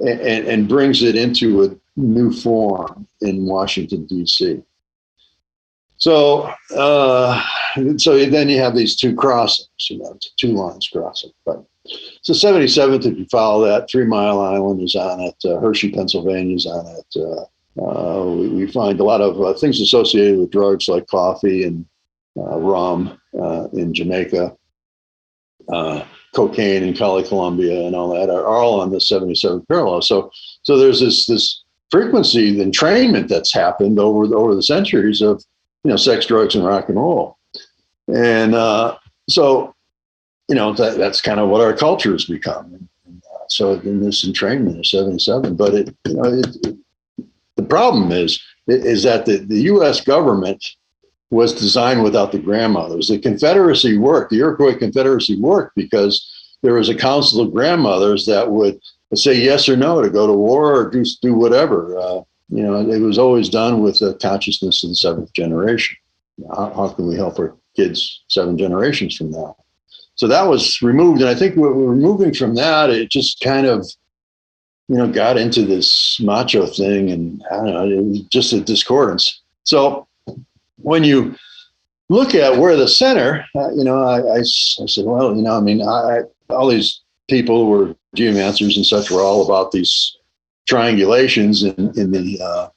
and brings it into a new form in Washington, D.C. So then you have these two crossings, two lines crossing. But so 77th, if you follow that, 3 Mile Island is on it. Hershey, Pennsylvania is on it. We find a lot of things associated with drugs like coffee and rum in Jamaica, cocaine in Cali, Colombia, and all that are all on the 77th parallel. So there's this frequency, the entrainment that's happened over the centuries of sex, drugs, and rock and roll, and that's kind of what our culture has become. So in this entrainment is 77, but the problem is that the U.S. government was designed without the grandmothers. The Confederacy worked, the Iroquois Confederacy worked because there was a council of grandmothers that would say yes or no to go to war or do whatever. It was always done with the consciousness of the seventh generation. How can we help our kids 7 generations from now? So that was removed. And I think what we're moving from that, it just kind of, got into this macho thing, and I don't know, it was just a discordance. So when you look at where the center, I said, well, all these people were geomancers and such, were all about these triangulations in the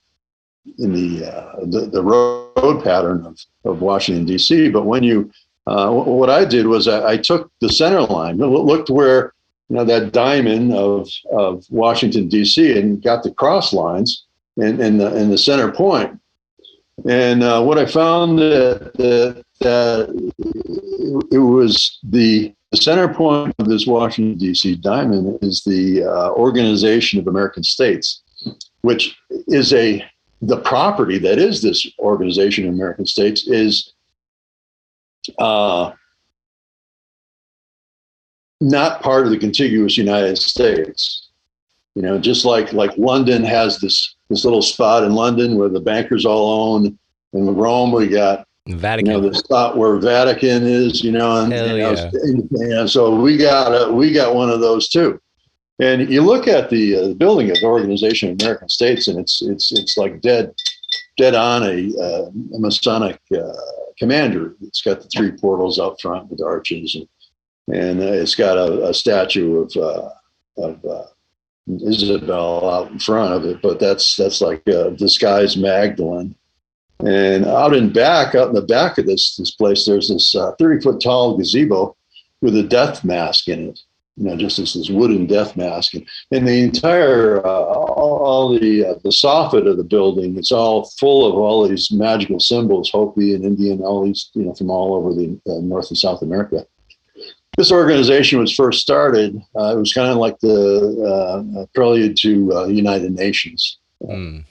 road pattern of Washington, D.C. But when you, what I did was I took the center line, looked where, that diamond of Washington, D.C., and got the cross lines in the center point. And what I found that it was the center point of this Washington, D.C. diamond is the Organization of American States. which is the property that is this Organization of American States, is not part of the contiguous United States. You know, just like London has this little spot in London where the bankers all own. In Rome, we got Vatican. You know, the spot where Vatican is. You know, and so we got one of those too. And you look at the building of the Organization of American States, and it's like dead on a Masonic commander. It's got the three portals out front with arches, and it's got a statue of Isabel out in front of it. But that's like disguised Magdalene. And out in the back of this place, there's this 30-foot tall gazebo with a death mask in it. You know, just this wooden death mask, and the entire all the soffit of the building, it's all full of all these magical symbols, Hopi and Indian, all these, you know, from all over the North and South America. This organization was first started. It was kind of like the prelude to United Nations, the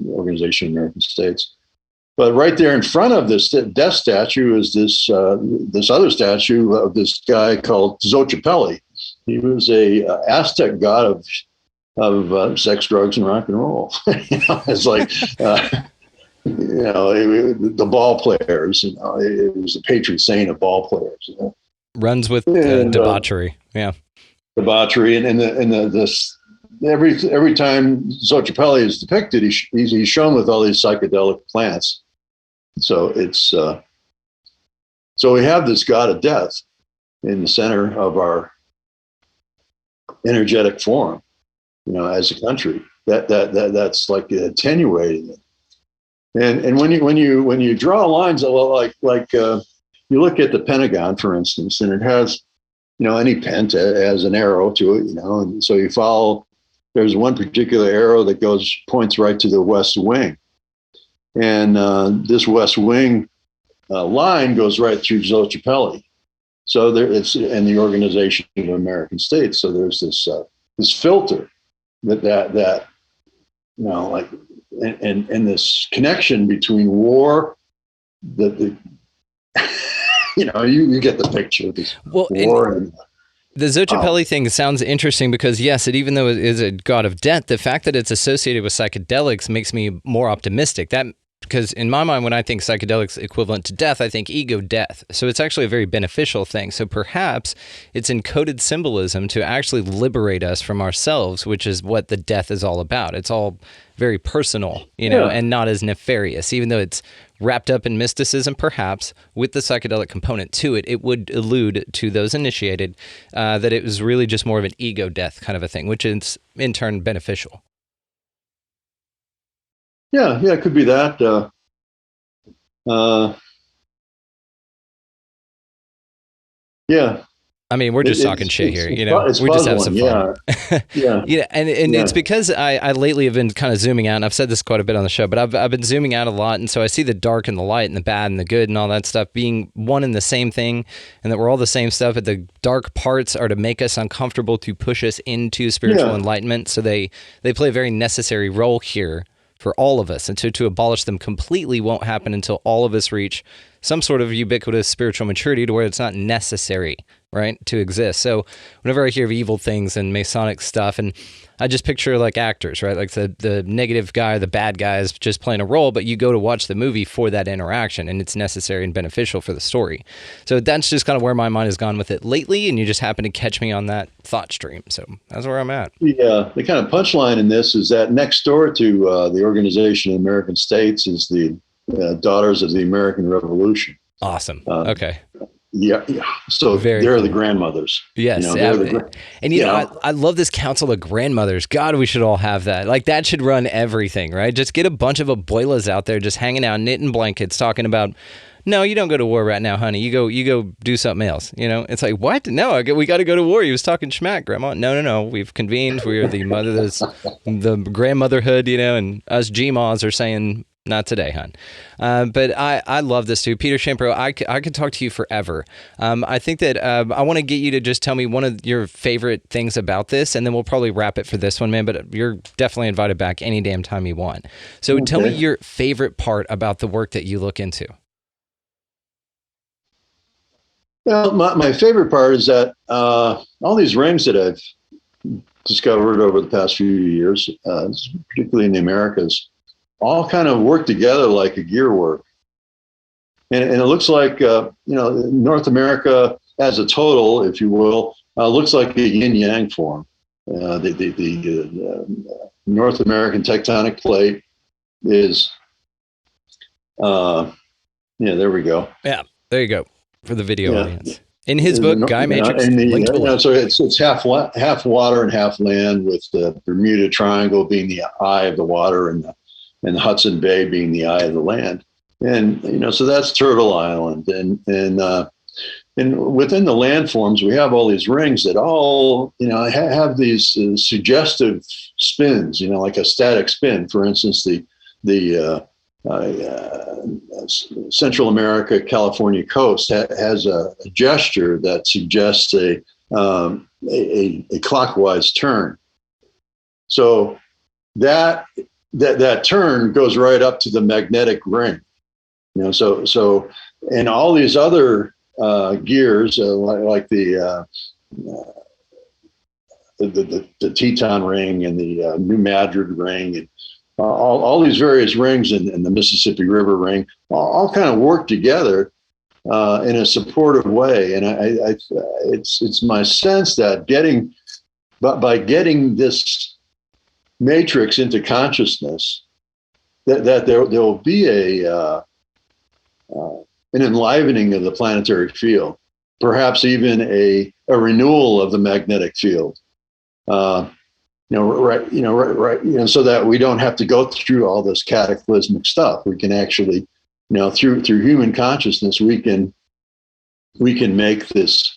Organization of American States. But right there in front of this death statue is this other statue of this guy called Xochipelli. He was a Aztec god of sex, drugs, and rock and roll. You know, it's like the ball players. You know, it was the patron saint of ball players. You know? Runs with debauchery. Debauchery, and this. Every time Xochipelli is depicted, he's shown with all these psychedelic plants. So so we have this god of death in the center of our energetic form, you know, as a country. That's like attenuating it. And when you draw lines, like you look at the Pentagon, for instance, and it has, you know, any pent has an arrow to it, you know, and so you follow. There's one particular arrow that points right to the west wing. And this west wing line goes right through Xochipelli. So it's in the Organization of American States. So there's this filter that you know, like, and this connection between war, the you know, you get the picture. This war and the Xochipelli thing sounds interesting because, yes, even though it is a god of death, the fact that it's associated with psychedelics makes me more optimistic. Because in my mind, when I think psychedelics equivalent to death, I think ego death. So it's actually a very beneficial thing. So perhaps it's encoded symbolism to actually liberate us from ourselves, which is what the death is all about. It's all very personal, you know, and not as nefarious, even though it's wrapped up in mysticism, perhaps, with the psychedelic component to it. It would allude to those initiated that it was really just more of an ego death kind of a thing, which is in turn beneficial. Yeah, it could be that. Yeah. I mean, we're just talking shit here, you know. We just have some fun. Yeah. And it's because I lately have been kind of zooming out, and I've said this quite a bit on the show, but I've been zooming out a lot, and so I see the dark and the light and the bad and the good and all that stuff being one and the same thing, and that we're all the same stuff. But the dark parts are to make us uncomfortable, to push us into spiritual enlightenment. So they play a very necessary role here for all of us, and to abolish them completely won't happen until all of us reach some sort of ubiquitous spiritual maturity to where it's not necessary, right, to exist. So whenever I hear of evil things and Masonic stuff, and I just picture like actors, right, like the negative guy, the bad guy is just playing a role, but you go to watch the movie for that interaction, and it's necessary and beneficial for the story. So that's just kind of where my mind has gone with it lately, and you just happen to catch me on that thought stream. So that's where I'm at. Yeah, the kind of punchline in this is that next door to the Organization of American States is the Daughters of the American Revolution. Awesome. Okay. Yeah. So they're the grandmothers. Yes. You know, and I love this council of grandmothers. God, we should all have that. Like, that should run everything, right? Just get a bunch of abuelas out there just hanging out, knitting blankets, talking about, no, you don't go to war right now, honey. You go do something else. You know, it's like, what? No, we got to go to war. He was talking schmack, Grandma. No. We've convened. We are the grandmotherhood, you know, and us GMAs are saying Not today, hon. But I love this too. Peter Champoux, I could talk to you forever. I think that I want to get you to just tell me one of your favorite things about this, and then we'll probably wrap it for this one, man. But you're definitely invited back any damn time you want. So tell me your favorite part about the work that you look into. Well, my favorite part is that all these rings that I've discovered over the past few years, particularly in the Americas, all kind of work together like a gear work. And it looks like, North America as a total, if you will, looks like a yin-yang form. The North American tectonic plate is, there we go. Yeah, there you go for the video audience. In his book, Gaia Matrix, linked below. So it's half water and half land, with the Bermuda Triangle being the eye of the water and the Hudson Bay being the eye of the land. And, so that's Turtle Island. And within the landforms, we have all these rings that all, have these suggestive spins, like a static spin. For instance, the Central America, California coast has a gesture that suggests a clockwise turn. So that turn goes right up to the magnetic ring, so and all these other gears, like the Teton ring and the New Madrid ring, and all these various rings in the Mississippi River ring, all kind of work together in a supportive way. And it's my sense that by getting this matrix into consciousness, that there will be an enlivening of the planetary field, perhaps even a renewal of the magnetic field. So that we don't have to go through all this cataclysmic stuff. We can actually, through human consciousness, we can make this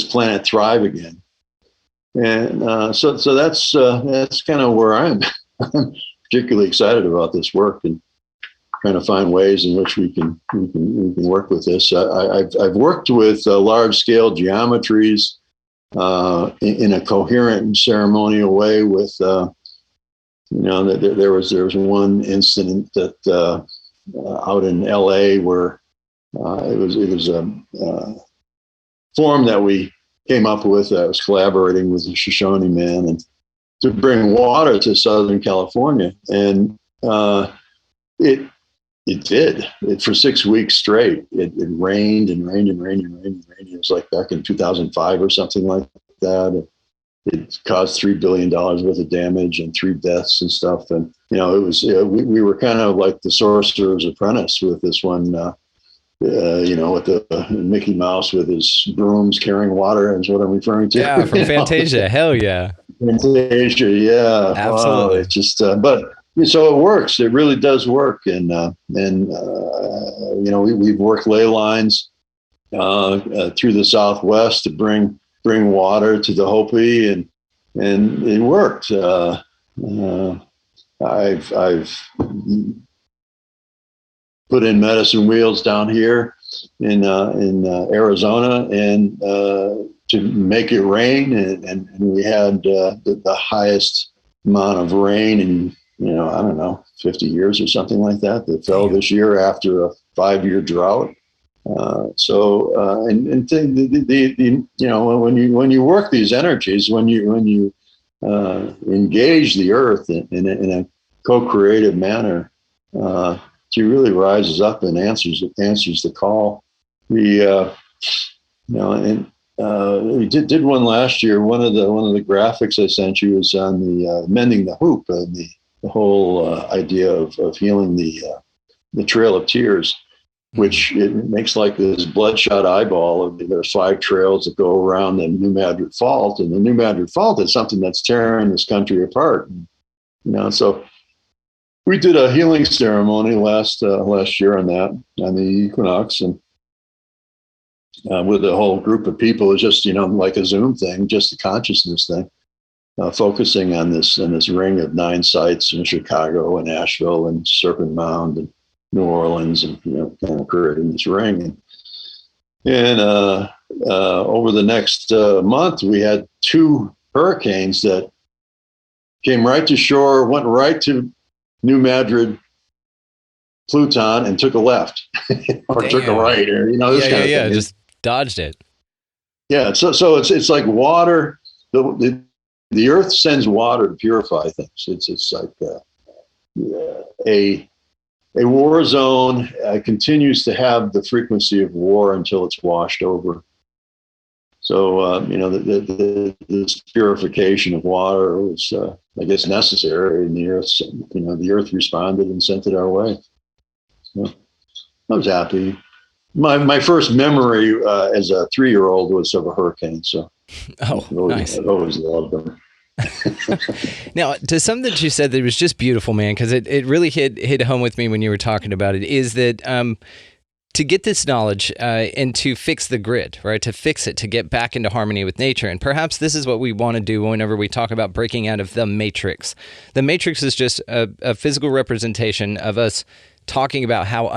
planet thrive again. And so that's kind of where I'm particularly excited about this work, and trying to find ways in which we can work with this. I've worked with large scale geometries in a coherent and ceremonial way. With there was one incident that out in LA where it was a form that we came up with. I was collaborating with a Shoshone man, and to bring water to Southern California, and it did. For 6 weeks straight, it rained and rained and rained and rained and rained. It was like back in 2005 or something like that. It caused $3 billion worth of damage and 3 deaths and stuff. And, it was, we were kind of like the Sorcerer's Apprentice with this one, with the Mickey Mouse with his brooms carrying water, is what I'm referring to. Yeah, from Fantasia. Hell yeah. Fantasia, yeah. Absolutely. Wow, it's just, but so it works. It really does work. And we've worked ley lines through the Southwest to bring water to the Hopi, and it worked. I've put in medicine wheels down here in Arizona, and to make it rain, and we had the highest amount of rain in, I don't know, 50 years or something like that fell this year after a 5-year drought. When you work these energies, when you engage the earth in a co-creative manner, she really rises up and answers the call. We did one last year. One of the graphics I sent you was on the mending the hoop, and the whole idea of healing the Trail of Tears, which it makes like this bloodshot eyeball. There's 5 trails that go around the New Madrid Fault, and the New Madrid Fault is something that's tearing this country apart. So we did a healing ceremony last year on the equinox, and with a whole group of people. It was just like a Zoom thing, just a consciousness thing. focusing on this ring of 9 sites in Chicago and Asheville and Serpent Mound and New Orleans, and kind of creating this ring. And over the next month, we had 2 hurricanes that came right to shore, went right to New Madrid, Pluton, and took a left or Damn. took a right, or this kind of thing. Just dodged it. Yeah, so it's like water. The Earth sends water to purify things. It's like a war zone continues to have the frequency of war until it's washed over. So this purification of water was, I guess, necessary, and the Earth responded and sent it our way. So I was happy. My first memory as a 3-year-old was of a hurricane. So nice. I always loved them. Now, to something that you said that was just beautiful, man, because it really hit home with me when you were talking about it, is that to get this knowledge and to fix the grid, right? To fix it, to get back into harmony with nature. And perhaps this is what we want to do whenever we talk about breaking out of the matrix. The matrix is just a physical representation of us talking about how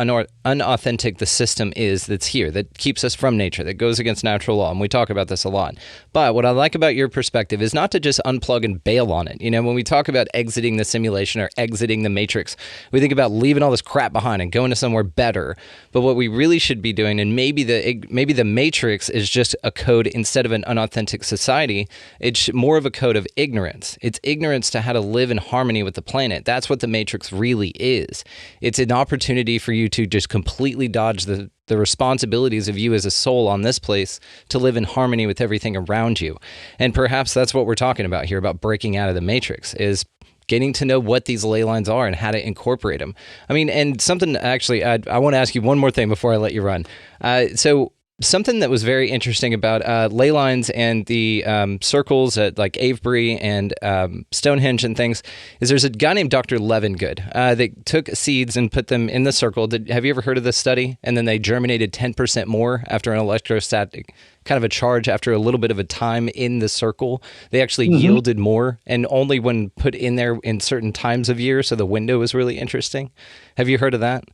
unauthentic the system is that's here, that keeps us from nature, that goes against natural law. And we talk about this a lot. But what I like about your perspective is not to just unplug and bail on it. When we talk about exiting the simulation or exiting the matrix, we think about leaving all this crap behind and going to somewhere better. But what we really should be doing, and maybe the matrix is just a code instead of an unauthentic society, it's more of a code of ignorance. It's ignorance to how to live in harmony with the planet. That's what the matrix really is. It's an opportunity for you to just completely dodge the responsibilities of you as a soul on this place to live in harmony with everything around you. And perhaps that's what we're talking about here, about breaking out of the matrix, is getting to know what these ley lines are and how to incorporate them. I mean, and something actually, I want to ask you one more thing before I let you run. So something that was very interesting about ley lines and the circles at like Avebury and Stonehenge and things is there's a guy named Dr. Levengood that took seeds and put them in the circle. Have you ever heard of this study? And then they germinated 10% more after an electrostatic kind of a charge after a little bit of a time in the circle. They actually yielded more, and only when put in there in certain times of year. So the window was really interesting. Have you heard of that?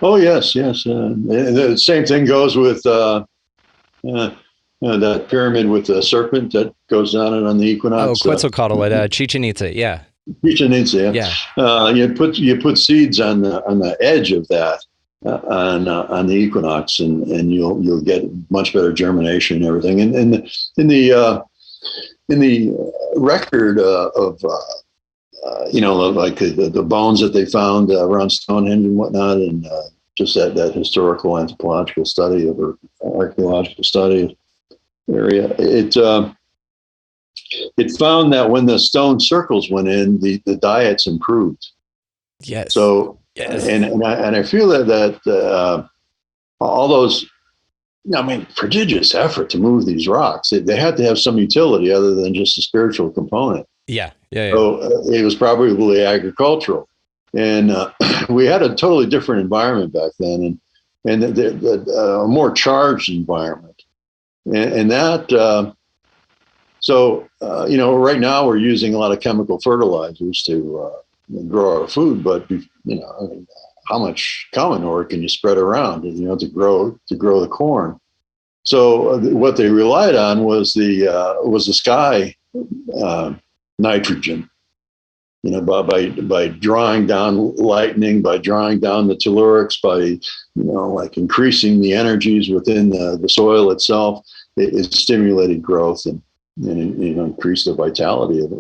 Oh, yes. The same thing goes with that pyramid with the serpent that goes down it on the equinox. Quetzalcoatl at Chichen Itza, yeah. Chichen Itza, yeah. You put seeds on the edge of that on the equinox, and you'll get much better germination and everything. And in the record of like the bones that they found around Stonehenge and whatnot, and just that historical anthropological study or archaeological study area, it found that when the stone circles went in, the diets improved. Yes. So yes. And I feel that all those, prodigious effort to move these rocks, they had to have some utility other than just a spiritual component. Yeah. So it was probably agricultural, and we had a totally different environment back then, and a more charged environment, and that. Right now we're using a lot of chemical fertilizers to grow our food, but how much cow manure can you spread around, to grow the corn? So what they relied on was the sky. Nitrogen, by drawing down lightning, by drawing down the tellurics, by increasing the energies within the soil itself, it stimulated growth and increased the vitality of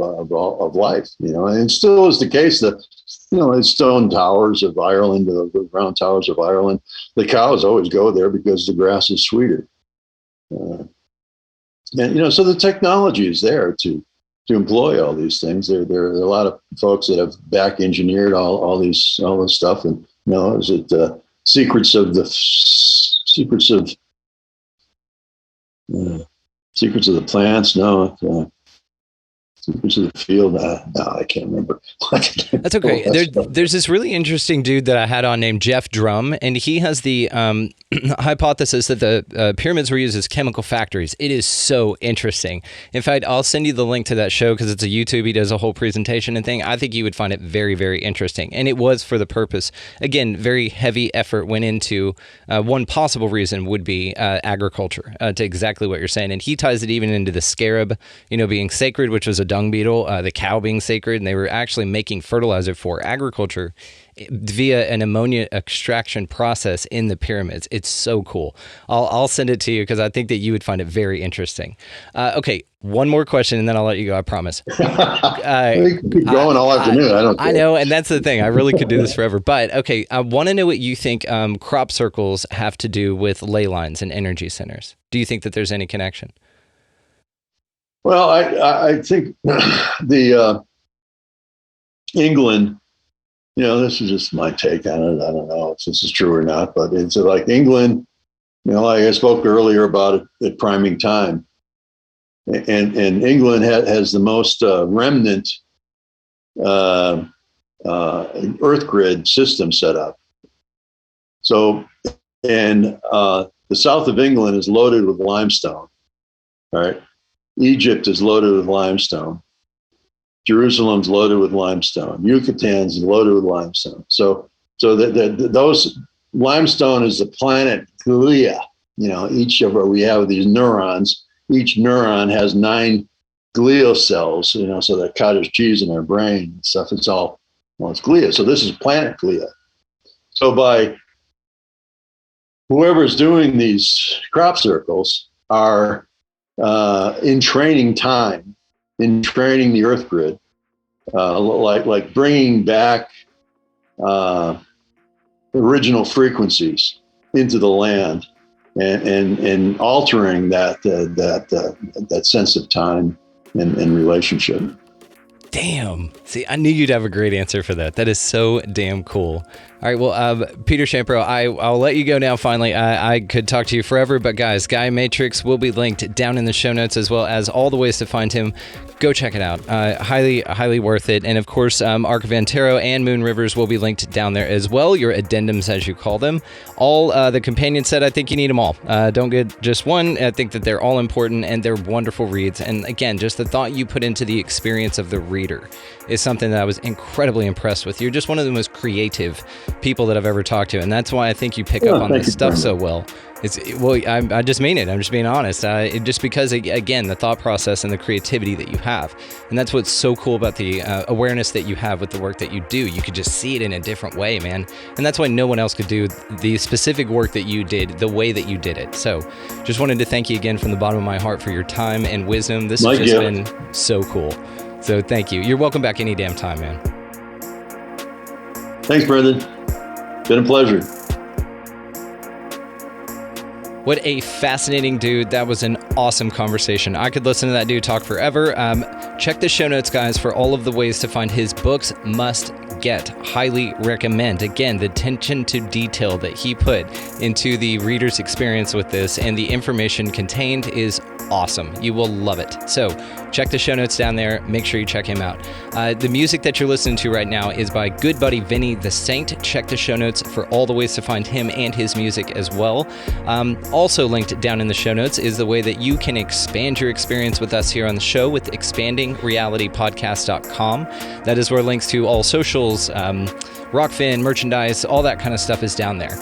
life. And it still is the case that the stone towers of Ireland, the round towers of Ireland, the cows always go there because the grass is sweeter. So the technology is there to employ all these things. There are a lot of folks that have back engineered all this stuff, and is it secrets of the plants? No, Secrets of the Field. No, I can't remember. That's okay. There's this really interesting dude that I had on named Jeff Drum, and he has the hypothesis that the pyramids were used as chemical factories. It is so interesting. In fact, I'll send you the link to that show because it's a YouTube. He does a whole presentation and thing. I think you would find it very, very interesting. And it was for the purpose. Again, very heavy effort went into one possible reason would be agriculture, to exactly what you're saying. And he ties it even into the scarab, being sacred, which was a dung beetle, the cow being sacred, and they were actually making fertilizer for agriculture via an ammonia extraction process in the pyramids. It's so cool. I'll send it to you because I think that you would find it very interesting. Okay, one more question and then I'll let you go, I promise. We could keep going all afternoon. I don't care. I know, and that's the thing. I really could do this forever. But okay, I want to know what you think crop circles have to do with ley lines and energy centers. Do you think that there's any connection? Well, I think the England, this is just my take on it. I don't know if this is true or not, but it's like England, like I spoke earlier about it at priming time. And England has the most remnant earth grid system set up. So, and the south of England is loaded with limestone, right? Egypt is loaded with limestone. Jerusalem's loaded with limestone. Yucatan's loaded with limestone. So those limestone is the planet glia. Each of we have these neurons. Each neuron has 9 glial cells. So that cottage cheese in our brain and stuff. It's glia. So this is planet glia. So by whoever's doing these crop circles are in training time, in training the earth grid, like bringing back original frequencies into the land and altering that sense of time and relationship. Damn. See, I knew you'd have a great answer for that. That is so damn cool. All right, well, Peter Champoux, I'll let you go now finally. I could talk to you forever, but guys, Gaia Matrix will be linked down in the show notes as well as all the ways to find him. Go check it out. Highly, highly worth it. And of course, Arc of Antero and Moon Rivers will be linked down there as well, your addendums as you call them. All the companion set, I think you need them all. Don't get just one. I think that they're all important and they're wonderful reads. And again, just the thought you put into the experience of the reader is something that I was incredibly impressed with. You're just one of the most creative people that I've ever talked to, and that's why I think you pick up on this stuff so well. I just mean it. I'm just being honest. Just because, again, the thought process and the creativity that you have, and that's what's so cool about the awareness that you have with the work that you do. You could just see it in a different way, man, and that's why no one else could do the specific work that you did the way that you did it. So, just wanted to thank you again from the bottom of my heart for your time and wisdom. This has just been so cool. So, thank you. You're welcome back any damn time, man. Thanks, Brendan. Been a pleasure. What a fascinating dude. That was an awesome conversation. I could listen to that dude talk forever. Check the show notes, guys, for all of the ways to find his books. Must get. Highly recommend. Again, the attention to detail that he put into the reader's experience with this and the information contained is awesome. You will love it. So check the show notes down there. Make sure you check him out. The music that you're listening to right now is by good buddy Vinny the Saint. Check the show notes for all the ways to find him and his music as well. Also linked down in the show notes is the way that you can expand your experience with us here on the show with expandingrealitypodcast.com. That is where links to all socials, Rockfin, merchandise, all that kind of stuff is down there.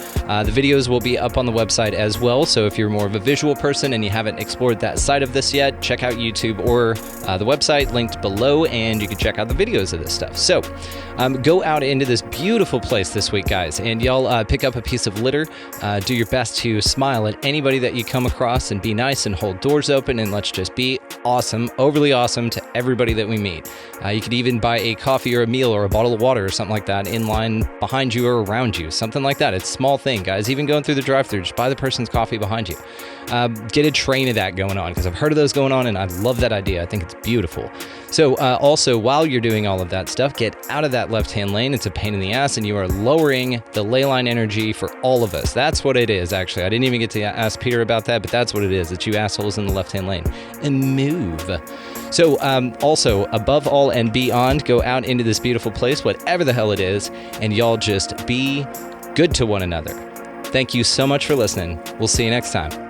The videos will be up on the website as well, so if you're more of a visual person and you haven't explored that side of this yet, check out YouTube or the website linked below, and you can check out the videos of this stuff. So go out into this beautiful place this week, guys, and y'all pick up a piece of litter. Do your best to smile at anybody that you come across and be nice and hold doors open, and let's just be awesome, overly awesome to everybody that we meet. You could even buy a coffee or a meal or a bottle of water or something like that in line behind you or around you, something like that. It's a small thing, guys. Even going through the drive-thru, just buy the person's coffee behind you. Get a train of that going on. on, because I've heard of those going on and I love that idea. I think it's beautiful. So also, while you're doing all of that stuff, get out of that left-hand lane. It's a pain in the ass, and you are lowering the ley line energy for all of us. That's what it is, actually. I didn't even get to ask Peter about that, but that's what it is. It's you assholes in the left-hand lane. And move. So also, above all and beyond, go out into this beautiful place, whatever the hell it is, and y'all just be good to one another. Thank you so much for listening. We'll see you next time.